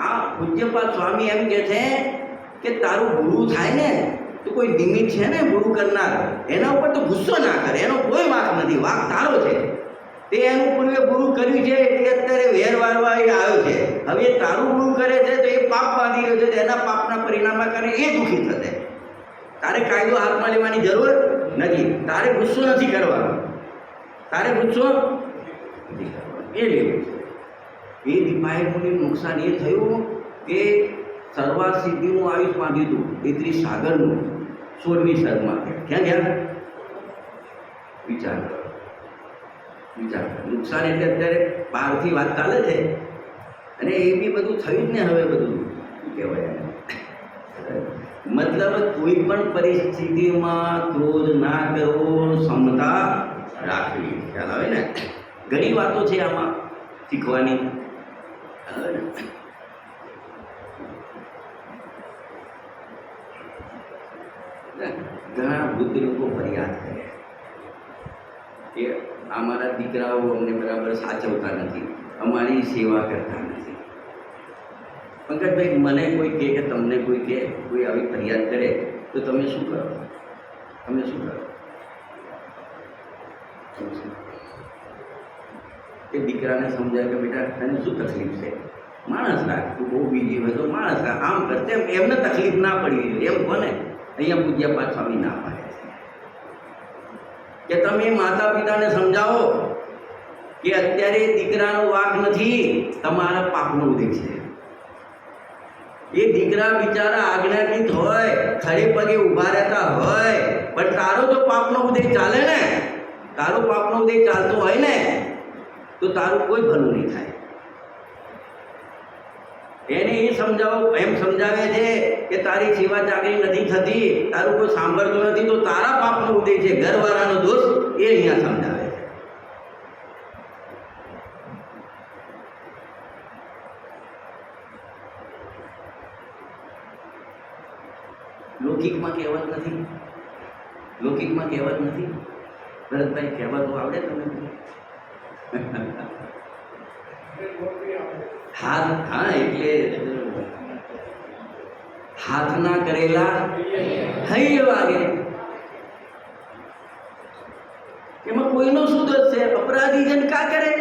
આ પૂજ્યપાદ સ્વામી એમ કે છે કે તારું ગુરુ થાય ને તો કોઈ નિમિત્ત છે ને ગુરુ કરનાર, એના ઉપર તો ગુસ્સો ના કરે, એનો કોઈ વાંક નથી, વાંક તારો છે. તે એનું પૂર્વે ગુરુ કર્યું છે એટલે અત્યારે વેર વાળવા એ આવ્યો છે. હવે તારું ગુરુ કરે છે તો એ પાપ બાંધી રહ્યો છે, તો એના પાપના પરિણામના કારણે એ દુઃખી થશે. તારે કાયદો હાથમાં લેવાની જરૂર નથી, તારે ગુસ્સો નથી કરવાનો, તારે ગુસ્સો નથી કરવાનો, એ લેવું છે. એ દીપાય મુનિનું નુકસાન એ થયું કે સર્વાત સિદ્ધિનું આયુષ માંગ્યું હતું 33 સાગરનું 16મી સદમાં. ક્યાં ગયા? વિચાર કરો, વિચાર કરો. નુકસાન એટલે અત્યારે બહારથી વાત ચાલે છે અને એ બી બધું થયું જ ને. હવે બધું શું કહેવાય, મતલબ કોઈ પણ પરિસ્થિતિમાં ક્રોધ ના કરવો, ક્ષમતા રાખવી. ખ્યાલ આવે ને? ઘણી વાતો છે આમાં શીખવાની. ઘણા વૃદ્ધ લોકો ફરિયાદ કરે કે અમારા દીકરાઓ અમને બરાબર સાચવતા નથી, અમારી સેવા કરતા નથી. પંકજભાઈ, મને કોઈ કહે કે તમને કોઈ કહે, કોઈ આવી ફરિયાદ કરે તો તમે શું કરો? તમે શું કરો? એ દીકરાને સમજાય કે બેટા તને શું તકલીફ છે? માણસ રાખ, તું બહુ બીજી હોય તો માણસ રાખ, આમ કર તેમ. એમને તકલીફ ના પડવી જોઈએ એમ કોને? અહીંયા પૂજ્યપાદ સ્વામી ના પાડે છે કે તમે માતા પિતાને સમજાવો કે અત્યારે દીકરાનો વાંક નથી, તમારા પાપનો ઉદય છે. એ દીકરા બિચારા આજ્ઞાકીત હોય, ખડે પગે ઊભા રહેતા હોય, પણ તારો તો પાપનો ઉદય ચાલે ને, તારો પાપનો ઉદય ચાલતો હોય ને તો તારું કોઈ ભલું નહીં થાય. એને એ સમજાવો, એમ સમજાવે છે કે તારી સેવા ચાકરી નથી થતી, તારું કોઈ સાંભળતું નથી, તો તારા પાપનો ઉદય છે, ઘરવાળાનો દોષ, એ અહીંયા સમજાવે છે. લૌકિકમાં કહેવત નથી, લૌકિકમાં કહેવત નથી. ભરતભાઈ, કહેવતો આવડે તમને? હાથ, હા, એટલે હાથના કરેલા હૈયે વાગે. એમાં કોઈનો શું દોષ છે? અપરાધી જન કા કરે?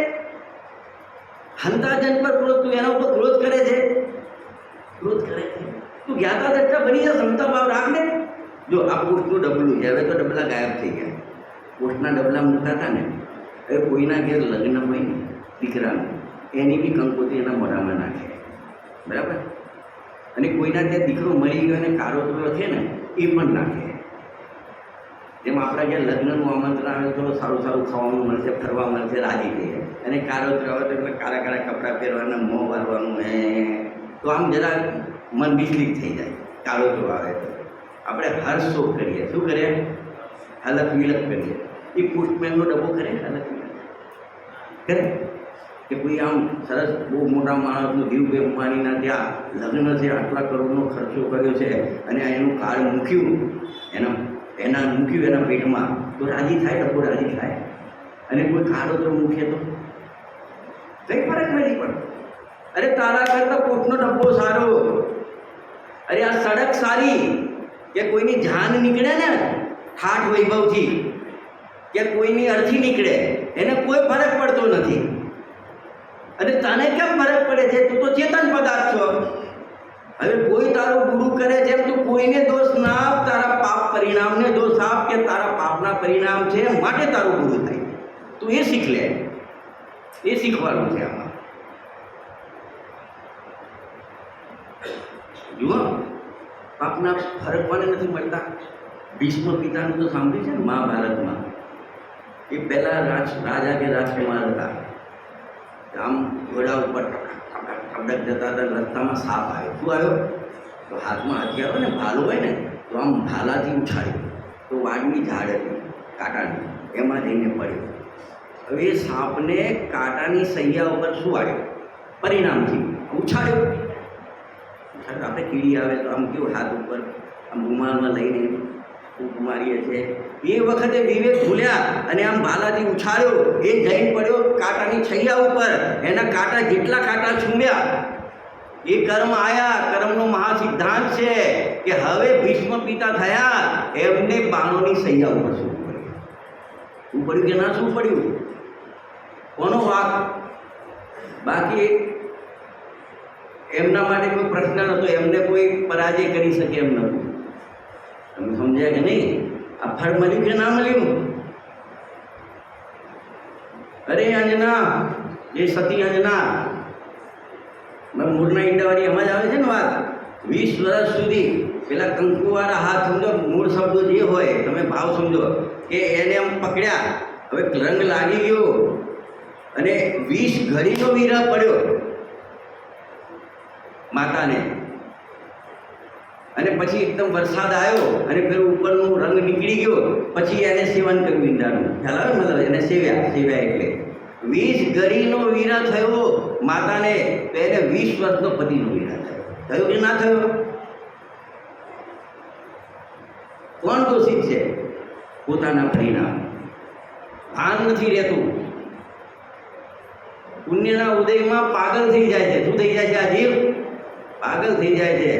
હંતા જન પર ક્રોધ, તું એના ઉપર ક્રોધ કરે છે, ક્રોધ કરે છે. તું જ્ઞાતા દટ્ટા બની જા, ક્ષમતા ભાવ રાખ ને. જો આ પોસ્ટનું ડબલું છે, હવે તો ડબલા ગાયબ થઈ ગયા. પોસ્ટના ડબલા મૂકતા હતા ને, હવે કોઈના ઘેર લગ્ન હોય ને દીકરાનું, એની બી કંકોત્રી એના મોઢામાં નાખે, બરાબર? અને કોઈના ત્યાં દીકરો મળી ગયો અને કારોતરો છે ને એ પણ નાખે. જેમ આપણા જ્યાં લગ્નનું આમંત્રણ આવે તો સારું સારું ખાવાનું મળશે, ફરવા મળશે, રાજી થઈએ. અને કારોતરો આવે તો એટલે કાળા કાળા કપડાં પહેરવાના, મોં વારવાનું, તો આમ જરા મન વિચલિત થઈ જાય. કારોતરો આવે તો આપણે હર્ષ શોક કરીએ. શું કરીએ? હલક વિલક કરીએ. એ પોસ્ટમેનનો ડબ્બો કરે, હલક વિલક કરે કે કોઈ આમ સરસ બહુ મોટા માણસનું ધીરુભાઈ અંબાણીના ત્યાં લગ્ન છે, આટલા કરોડનો ખર્ચો કર્યો છે અને એનું કાર્ડ મૂક્યું, એના મૂક્યું એના પેટમાં, તો રાજી થાય, ડબ્બો રાજી થાય. અને કોઈ કાળોતરો મૂકે તો કંઈ ફરક નથી પડતો. અરે તારા કરતાં પોટનો ડબ્બો સારો, અરે આ સડક સારી, કે કોઈની જાન નીકળે ને ઠાઠ વૈભવથી, કે કોઈની અર્થી નીકળે, એને કોઈ ફરક પડતો નથી. અને તને કેમ ફરક પડે છે? તું તો ચેતન પદાર્થ છો. હવે કોઈ તારો ગુરુ કરે છે તું કોઈને દોષ ના આપ, તારા પાપ પરિણામને દોષ આપ કે તારા પાપના પરિણામ છે માટે તારું ગુરુ થાય. તું એ શીખ લે, એ શીખવાનું છે આમાં. જુઓ, પાપના ફરક કોને નથી મળતા? ભીષ્મ પિતાનું તો સાંભળ્યું છે ને મહાભારતમાં. એ પહેલાં રાજા કે રાજકુમાર હતા. આમ ઘોડા ઉપર ઠપડક જતા હતા, રસ્તામાં સાપ આવ્યો. શું આવ્યો? તો હાથમાં હથિયાર હોય ને, ભાલો હોય ને, તો આમ ભાલાથી ઉછાળ્યું. તો વાડની ઝાડ હતી કાંટાની, એમાં જઈને પડ્યો. હવે એ સાપને કાંટાની સૈયા ઉપર શું આવ્યું? પરિણામથી ઉછાળ્યો. આપણે કીડી આવે તો આમ કેવું હાથ ઉપર આમ રૂમાલમાં લઈને ફૂંક મારીએ છીએ. એ વખતે વિવેક ભૂલ્યા અને આમ ભાલાથી ઉછાળ્યો. એ જઈને પડ્યો કાંટાની છૈયા ઉપર. એના કાંટા જેટલા કાંટા છૂમ્યા એ કર્મ આયા. કર્મનો મહાસિદ્ધાંત છે કે હવે ભીષ્મ પિતા થયા, એમને બાણોની સૈયા ઉપર શું પડ્યું? શું પડ્યું કે ના શું પડ્યું? કોનો વાક? બાકી એમના માટે કોઈ પ્રશ્ન નહોતો, એમને કોઈ પરાજય કરી શકે એમ નહોતું. તમે સમજ્યા કે નહીં? આ ફળ મળ્યું કે ના મળ્યું? અરે અંજના, એ સતી અંજના, મૂળના ઈંડાવાળી સમજ આવે છે ને વાત. 20 વર્ષ સુધી પેલા કંકુવાળા હાથ સમજો, મૂળ શબ્દો જે હોય તમે ભાવ સમજો કે એને આમ પકડ્યા. હવે રંગ લાગી ગયો અને 20 ઘડીનો વિરહ પડ્યો માતાને. અને પછી એકદમ વરસાદ આવ્યો અને પેલું ઉપરનું રંગ નીકળી ગયો. પછી એને સેવન કર્યું ઈંડાનું. ખ્યાલ આવે? મતલબ એને સેવ્યા એટલે 20 ઘડીનો વિરહ થયો માતાને, તો એને 20 વર્ષનો પતિનો વિરહ થયો. થયો કે ના થયો? કોણ દોષિત છે? પોતાના પરિણામ. ભાન નથી રહેતું. પુણ્યના ઉદયમાં પાગલ થઈ જાય છે. શું થઈ જાય છે? આ જીવ પાગલ થઈ જાય છે.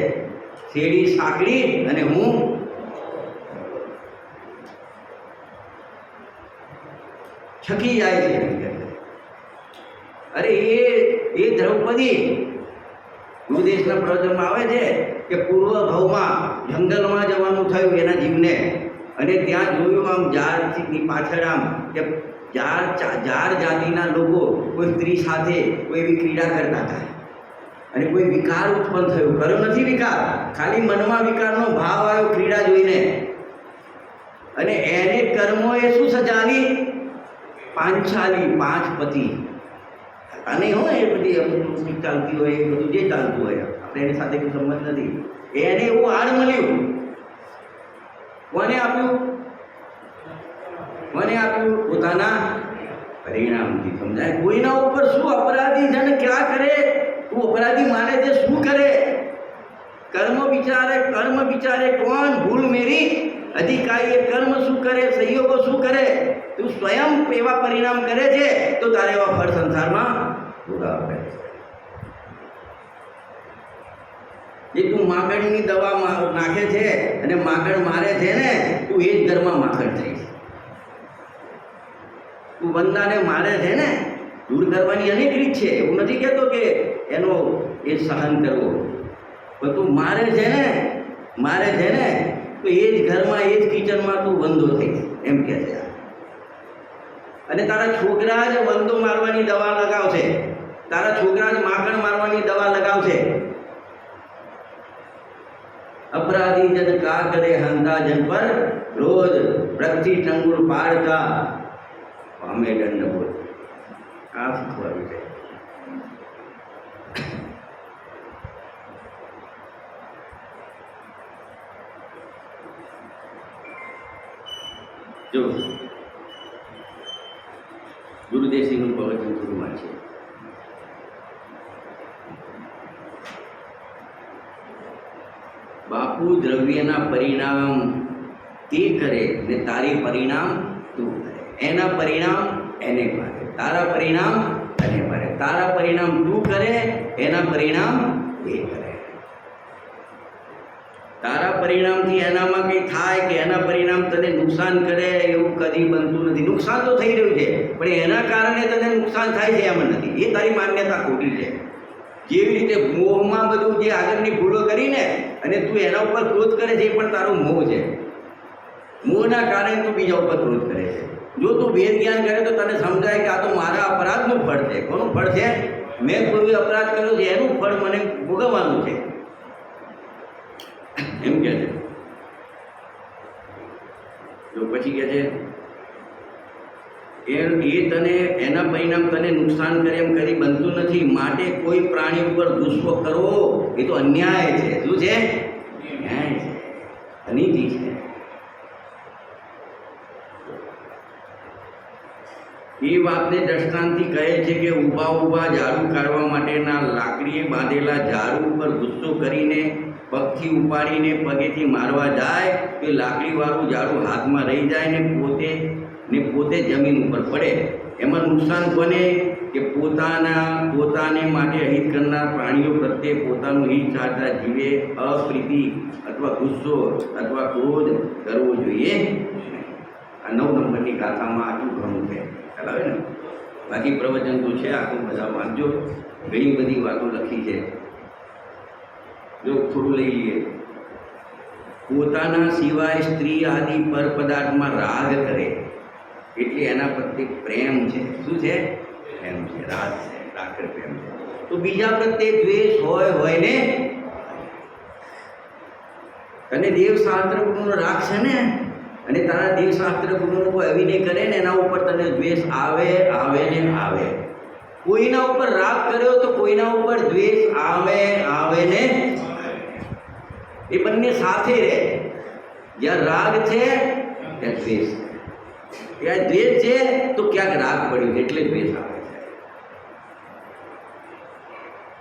શેરડી સાંકડી અને હું છકી જાય છે. અરે એ દ્રૌપદી ગુરુદેશના પ્રવચનમાં આવે છે કે પૂર્વ ભાવમાં જંગલમાં જવાનું થયું એના જીવને, અને ત્યાં જોયું આમ ઝાડની પાછળ આમ કે ઝાડ જાતિના લોકો કોઈ સ્ત્રી સાથે કોઈ એવી ક્રીડા કરતા હતા અને કોઈ વિકાર ઉત્પન્ન થયો. કર્યો નથી વિકાર, ખાલી મનમાં વિકારનો ભાવ આવ્યો ક્રીડા જોઈને. અને એને કર્મોએ શું સજાવી? પાંચાલી, 5 પતિ. અને હોય એ બધી અમુક ચાલતી હોય, એ બધું જે ચાલતું હોય, આપણે એની સાથે કોઈ સંબંધ નથી. એને એવું આડ મળ્યું. કોને આપ્યું? કોને આપ્યું? પોતાના પરિણામથી. સમજાય? કોઈના ઉપર શું અપરાધી જન ક્યાં કરે? તું અપરાધી માને છે શું કરે? કર્મ વિચારે કોણ? ભૂલ મેરી અધિકારી. એ કર્મ શું કરે? સંયોગો શું કરે? તું સ્વયં એવા પરિણામ કરે છે તો તારે એવા ફળ સંસારમાં ભોગવવા પડે છે. એ તું માકડની દવા નાખે છે અને માકડ મારે છે ને, તું એ જ ઘરમાં માકડ થઈશ. તું બંદાને મારે છે ને, દૂર કરવાની અનેક રીત છે. એવું નથી કહેતો કે એનો એ સહન કરવો, પણ તું મારે છે ને તો એ જ ઘરમાં, એ જ કિચનમાં તું બંધો થઈશ એમ કહે છે. અને તારા છોકરા જ બંધો મારવાની દવા લગાવશે, તારા છોકરા જ માકડ મારવાની દવા લગાવશે. अपराधी जन का करे हंता जन पर रोज प्रति टंगुर पाड़ता पामे दंड बोल. આ શીખવાડ્યું છે. જો ગુરુદેવસિંહનું પ્રવચન શરૂમાં છે. બાપુ દ્રવ્યના પરિણામ તે કરે ને તારી પરિણામ તું કરે. એના પરિણામ એને પાડે, તારા પરિણામ એને પાડે. તારા પરિણામ તું કરે, એના પરિણામ એ કરે. તારા પરિણામથી એનામાં કંઈ થાય કે એના પરિણામ તને નુકસાન કરે એવું કદી બનતું નથી. નુકસાન તો થઈ રહ્યું છે, પણ એના કારણે તને નુકસાન થાય છે એમ નથી. એ તારી માન્યતા ખોટી છે. જેવી રીતે મોહમાં બધું જે આગળની ભૂલો કરીને અને તું એના ઉપર ક્રોધ કરે છે, એ પણ તારો મોહ છે. મોહના કારણે તું બીજા ઉપર ક્રોધ કરે છે. જો તું વેદ જ્ઞાન કરે તો તને સમજાય કે આ તો મારા અપરાધનું ફળ છે. કોનું ફળ છે? મેં કોઈ અપરાધ કર્યો છે એનું ફળ મને ભોગવવાનું છે. એમ કહે છે. તો પછી કહે છે એ તને એના પરિણામ તને નુકસાન કરે એમ કદી બનતું નથી. માટે કોઈ પ્રાણી ઉપર ગુસ્સો કરવો એ તો અન્યાય છે. શું છે? અન્યાય છે, અનીતિ છે. એ વાતને દ્રષ્ટાંતથી કહે છે કે ઊભા ઊભા ઝાડુ કાઢવા માટેના લાકડીએ બાંધેલા ઝાડુ ઉપર ગુસ્સો કરીને પગથી ઉપાડીને પગેથી મારવા જાય તો લાકડીવાળું ઝાડુ હાથમાં રહી જાય ને પોતે જમીન ઉપર પડે. એમાં નુકસાન કોને? કે પોતાને માટે અહિત કરનાર પ્રાણીઓ પ્રત્યે પોતાનું હિત ચાહતા જીવે અપ્રીતિ અથવા ગુસ્સો અથવા ક્રોધ કરવો જોઈએ. આ 9 નંબરની ગાથામાં આટલું ઘણું છે. ખ્યાલ આવે ને? બાકી પ્રવચન તો છે, આખું બધા વાંચજો. ઘણી બધી વાતો લખી છે. જો થોડું લઈ લઈએ. પોતાના સિવાય સ્ત્રી આદિ પર પદાર્થમાં રાગ કરે એટલે એના પ્રત્યે પ્રેમ છે. શું છે? પ્રેમ છે, રાગ છે, રાગ પ્રેમ છે. તો બીજા પ્રત્યે દ્વેષ હોય ને. અને દેવશાસ્ત્ર ગુરુનો રાગ છે ને, અને તારા દેવશાસ્ત્ર ગુરુનો કોઈ અભિનય કરે ને એના ઉપર તને દ્વેષ આવે ને આવે. કોઈના ઉપર રાગ કર્યો તો કોઈના ઉપર દ્વેષ આવે ને. એ બંને સાથે રહે. જ્યાં રાગ છે ત્યાં દ્વેષ છે. ત્યાં દ્વેષ છે તો ક્યાંક રાગ પડ્યો એટલે દ્વેષ આવે છે.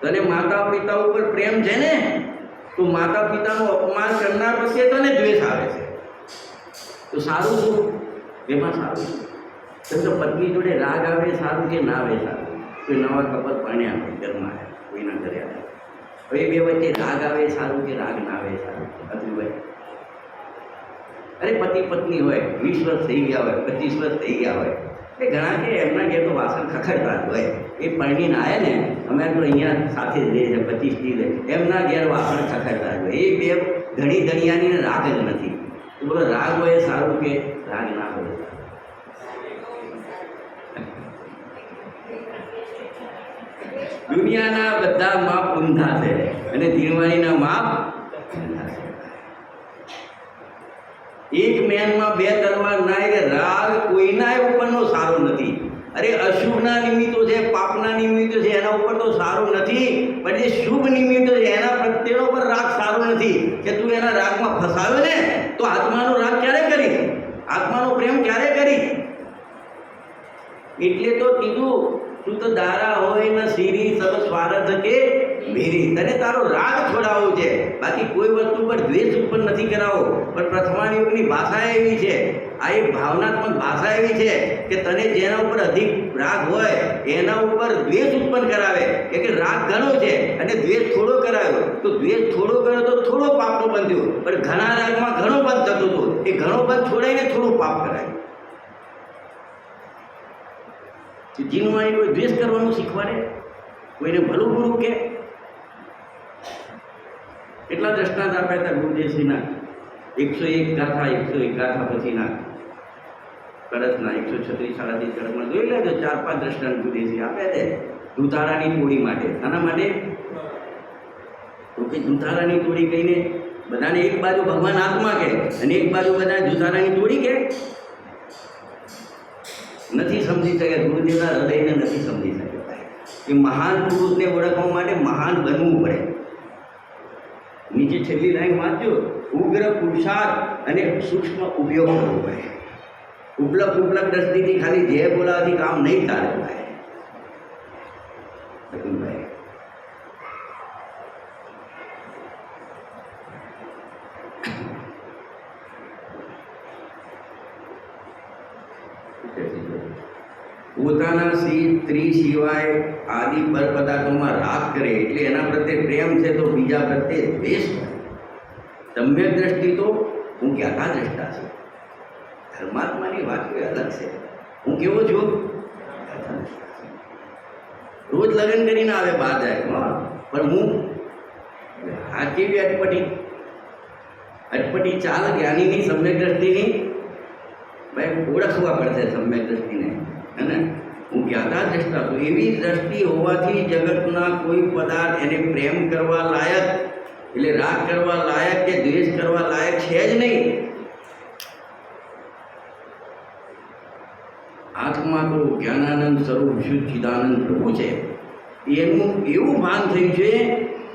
તને માતા પિતા ઉપર પ્રેમ છે ને, તો માતા પિતાનું અપમાન કરનાર પ્રત્યે તને દ્વેષ આવે છે. તો સારું શું? એમાં સારું શું? તો પત્ની જોડે રાગ આવે સારું કે ના આવે સારું? કોઈ નવા કપલ પરણ્યા હોય, ઘરમાં આવ્યા, કોઈના ઘરે આવ્યા, હવે બે વચ્ચે રાગ આવે સારું કે રાગ ના આવે સારું? અતુલભાઈ, અરે પતિ પત્ની હોય, 20 વર્ષ થઈ ગયા હોય, 25 વર્ષ થઈ ગયા હોય, એ ઘણા કે એમના ઘેર તો વાસણ ખખડતા જ હોય. એ પરણીને આવ્યા ને, અમે તો અહીંયા સાથે જ રહે છે 25-30, એમના ઘેર વાસણ ખખડતા જ હોય. એ બે ઘણી ધણિયાની રાગ જ નથી. તો બોલો રાગ હોય સારું કે રાગ ના હોય? દુનિયાના બધા માપ ઊંધા છે અને ધીરવાણીના માપ ઊંધા છે. એક મેનમાં 2 તલવાર ના, એટલે રાગ કોઈના ઉપરનો સારો નથી. અરે અશુભના નિમિત્તો છે, પાપના નિમિત્તો છે, એના ઉપર તો સારું નથી. પણ જે શુભ નિમિત્તો છે એના પ્રત્યેનો પર રાગ સારો નથી. કે તું એના રાગમાં ફસાવ્યો ને તો આત્માનો રાગ ક્યારે કરી? આત્માનો પ્રેમ ક્યારે કરી? એટલે તો કીધું તું તો દારા હોય ને સીરી સબ સ્વાર્થ કે મેરી. તને તારો રાગ છોડાવવો છે, બાકી કોઈ વસ્તુ પર દ્વેષ ઉત્પન્ન નથી કરાવો. પણ પ્રથમાન યુગની ભાષા એવી છે, આ એક ભાવનાત્મક ભાષા એવી છે કે તને જેના ઉપર અધિક રાગ હોય એના ઉપર દ્વેષ ઉત્પન્ન કરાવે. કે રાગ ઘણો છે અને દ્વેષ થોડો કરાવ્યો, તો દ્વેષ થોડો કર્યો તો થોડો પાપનો બંધ થયો. પણ ઘણા રાગમાં ઘણો બંધ થતો હતો, એ ઘણો બંધ છોડાઈને થોડું પાપ કરાયું. જીનવાણી કોઈ દ્વેષ કરવાનું શીખવાડે, કોઈને ભલું ગુરુ કે. એટલા દ્રષ્ટાંત આપ્યા હતા ગુરુદેવશ્રીના. 101 ગાથા, 101 ગાથા પછીના કળશના 136 સાડાથી કળશમાં જોઈ લેજો. 4-5 દ્રષ્ટાંત ગુરુદેવશ્રી આપ્યા છે દુધારાની ટોળી માટે. આના માટે તો કે દુધારાની ટોળી કહીને બધાને એક બાજુ ભગવાન આત્મા કહે અને એક બાજુ બધા દુધારાની ટોળી કહે. નથી સમજી શકે, ગુરુદેવના હૃદયને નથી સમજી શકે કે મહાન પુરુષને ઓળખવા માટે મહાન બનવું પડે. નીચે છેલ્લી લાઈન વાંચજો, ઉગ્ર પુરુષાર્થ અને સૂક્ષ્મ ઉપયોગ કરવો પડે. ઉપલક દ્રષ્ટિથી ખાલી જે બોલાવાથી કામ નહીં ચાલે. ભાઈ પોતાના સ્ત્રી સિવાય આદિ પર પદાર્થોમાં રાગ કરે એટલે એના પ્રત્યે પ્રેમ છે, તો બીજા પ્રત્યે દ્વેષ હોય. સમ્યક દ્રષ્ટિ તો હું જ્ઞાતા દ્રષ્ટા છું. ધર્માત્માની વાત કોઈ અલગ છે. હું કેવો છું? રોજ લગ્ન કરીને આવે બહાર જાય, પણ હું આ કેવી અટપટી ચાલ જ્ઞાનીની સમ્યક દ્રષ્ટિની ભાઈ ઓળખવા પડશે. સમ્યક દ્રષ્ટિને અને હું જ્ઞાતા દ્રષ્ટા છું. એવી દ્રષ્ટિ હોવાથી જગતના કોઈ પદાર્થ એને પ્રેમ કરવા લાયક એટલે રાગ કરવા લાયક કે દ્વેષ કરવા લાયક છે જ નહીં. આત્મા તો જ્ઞાનાનંદ સ્વરૂપ શુદ્ધિદાનંદ પ્રભુ છે. એનું એવું ભાન થયું છે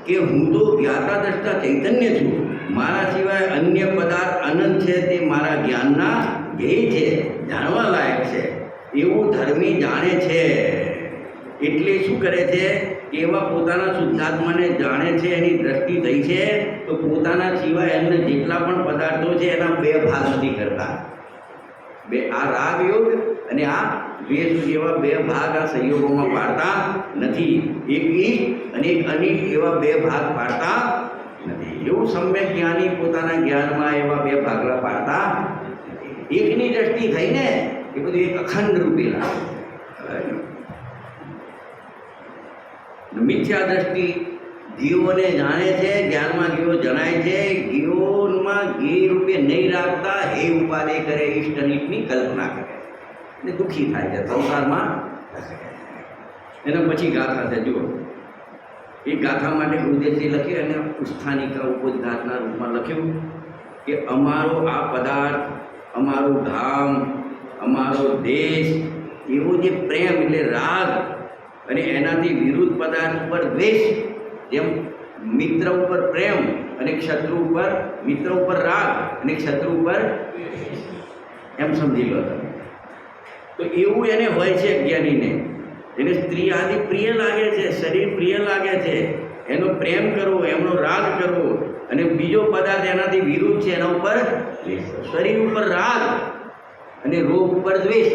કે હું તો જ્ઞાતા દ્રષ્ટા ચૈતન્ય છું, મારા સિવાય અન્ય પદાર્થ અનંત છે, તે મારા જ્ઞાનના ધ્યેય છે, જાણવા લાયક છે એવું ધર્મી જાણે છે. એટલે શું કરે છે કે એવા પોતાના શુદ્ધાત્માને જાણે છે, એની દ્રષ્ટિ થઈ છે તો પોતાના સિવાય અન્ય જેટલા પણ પદાર્થો છે એના બે ભાગ નથી કરતા. આ રાગ યોગ અને આ દ્વેષ જેવા બે ભાગ આ સંયોગોમાં પાડતા નથી. એક ઈષ્ટ અને એક અનિષ્ટ એવા બે ભાગ પાડતા નથી. એવું સમ્યક જ્ઞાની પોતાના જ્ઞાનમાં એવા બે ભાગલા પાડતા નથી. એકની દ્રષ્ટિ થઈને એ બધું એક અખંડ રૂપે લાગે. મિથ્યા દ્રષ્ટિ જીવોને જાણે છે, જ્ઞાનમાં જીવો જણાય છે, જીવોમાં ઘી રૂપે નહીં રાખતા હે ઉપાદે કરે, ઈષ્ટ અનિષ્ટની કલ્પના કરે અને દુઃખી થાય છે સંસારમાં. એના પછી ગાથા છે, જુઓ એ ગાથા માટે ગુરુદેવજી લખ્યું અને ઉસ્થાનિકા ઉપોદ્ઘાતના રૂપમાં લખ્યું કે અમારો આ પદાર્થ, અમારું ધામ, અમારો દેશ, એવો જે પ્રેમ એટલે રાગ અને એનાથી વિરુદ્ધ પદાર્થ ઉપર દ્વેષ, જેમ મિત્ર ઉપર પ્રેમ અને શત્રુ ઉપર, મિત્ર ઉપર રાગ અને શત્રુ ઉપર એમ સમજી લો તમે. તો એવું એને હોય છે જ્ઞાનીને. એને સ્ત્રી આદિ પ્રિય લાગે છે, શરીર પ્રિય લાગે છે, એનો પ્રેમ કરવો, એમનો રાગ કરવો, અને બીજો પદાર્થ એનાથી વિરુદ્ધ છે એના ઉપર શરીર ઉપર રાગ અને રોગ ઉપર દ્વેષ.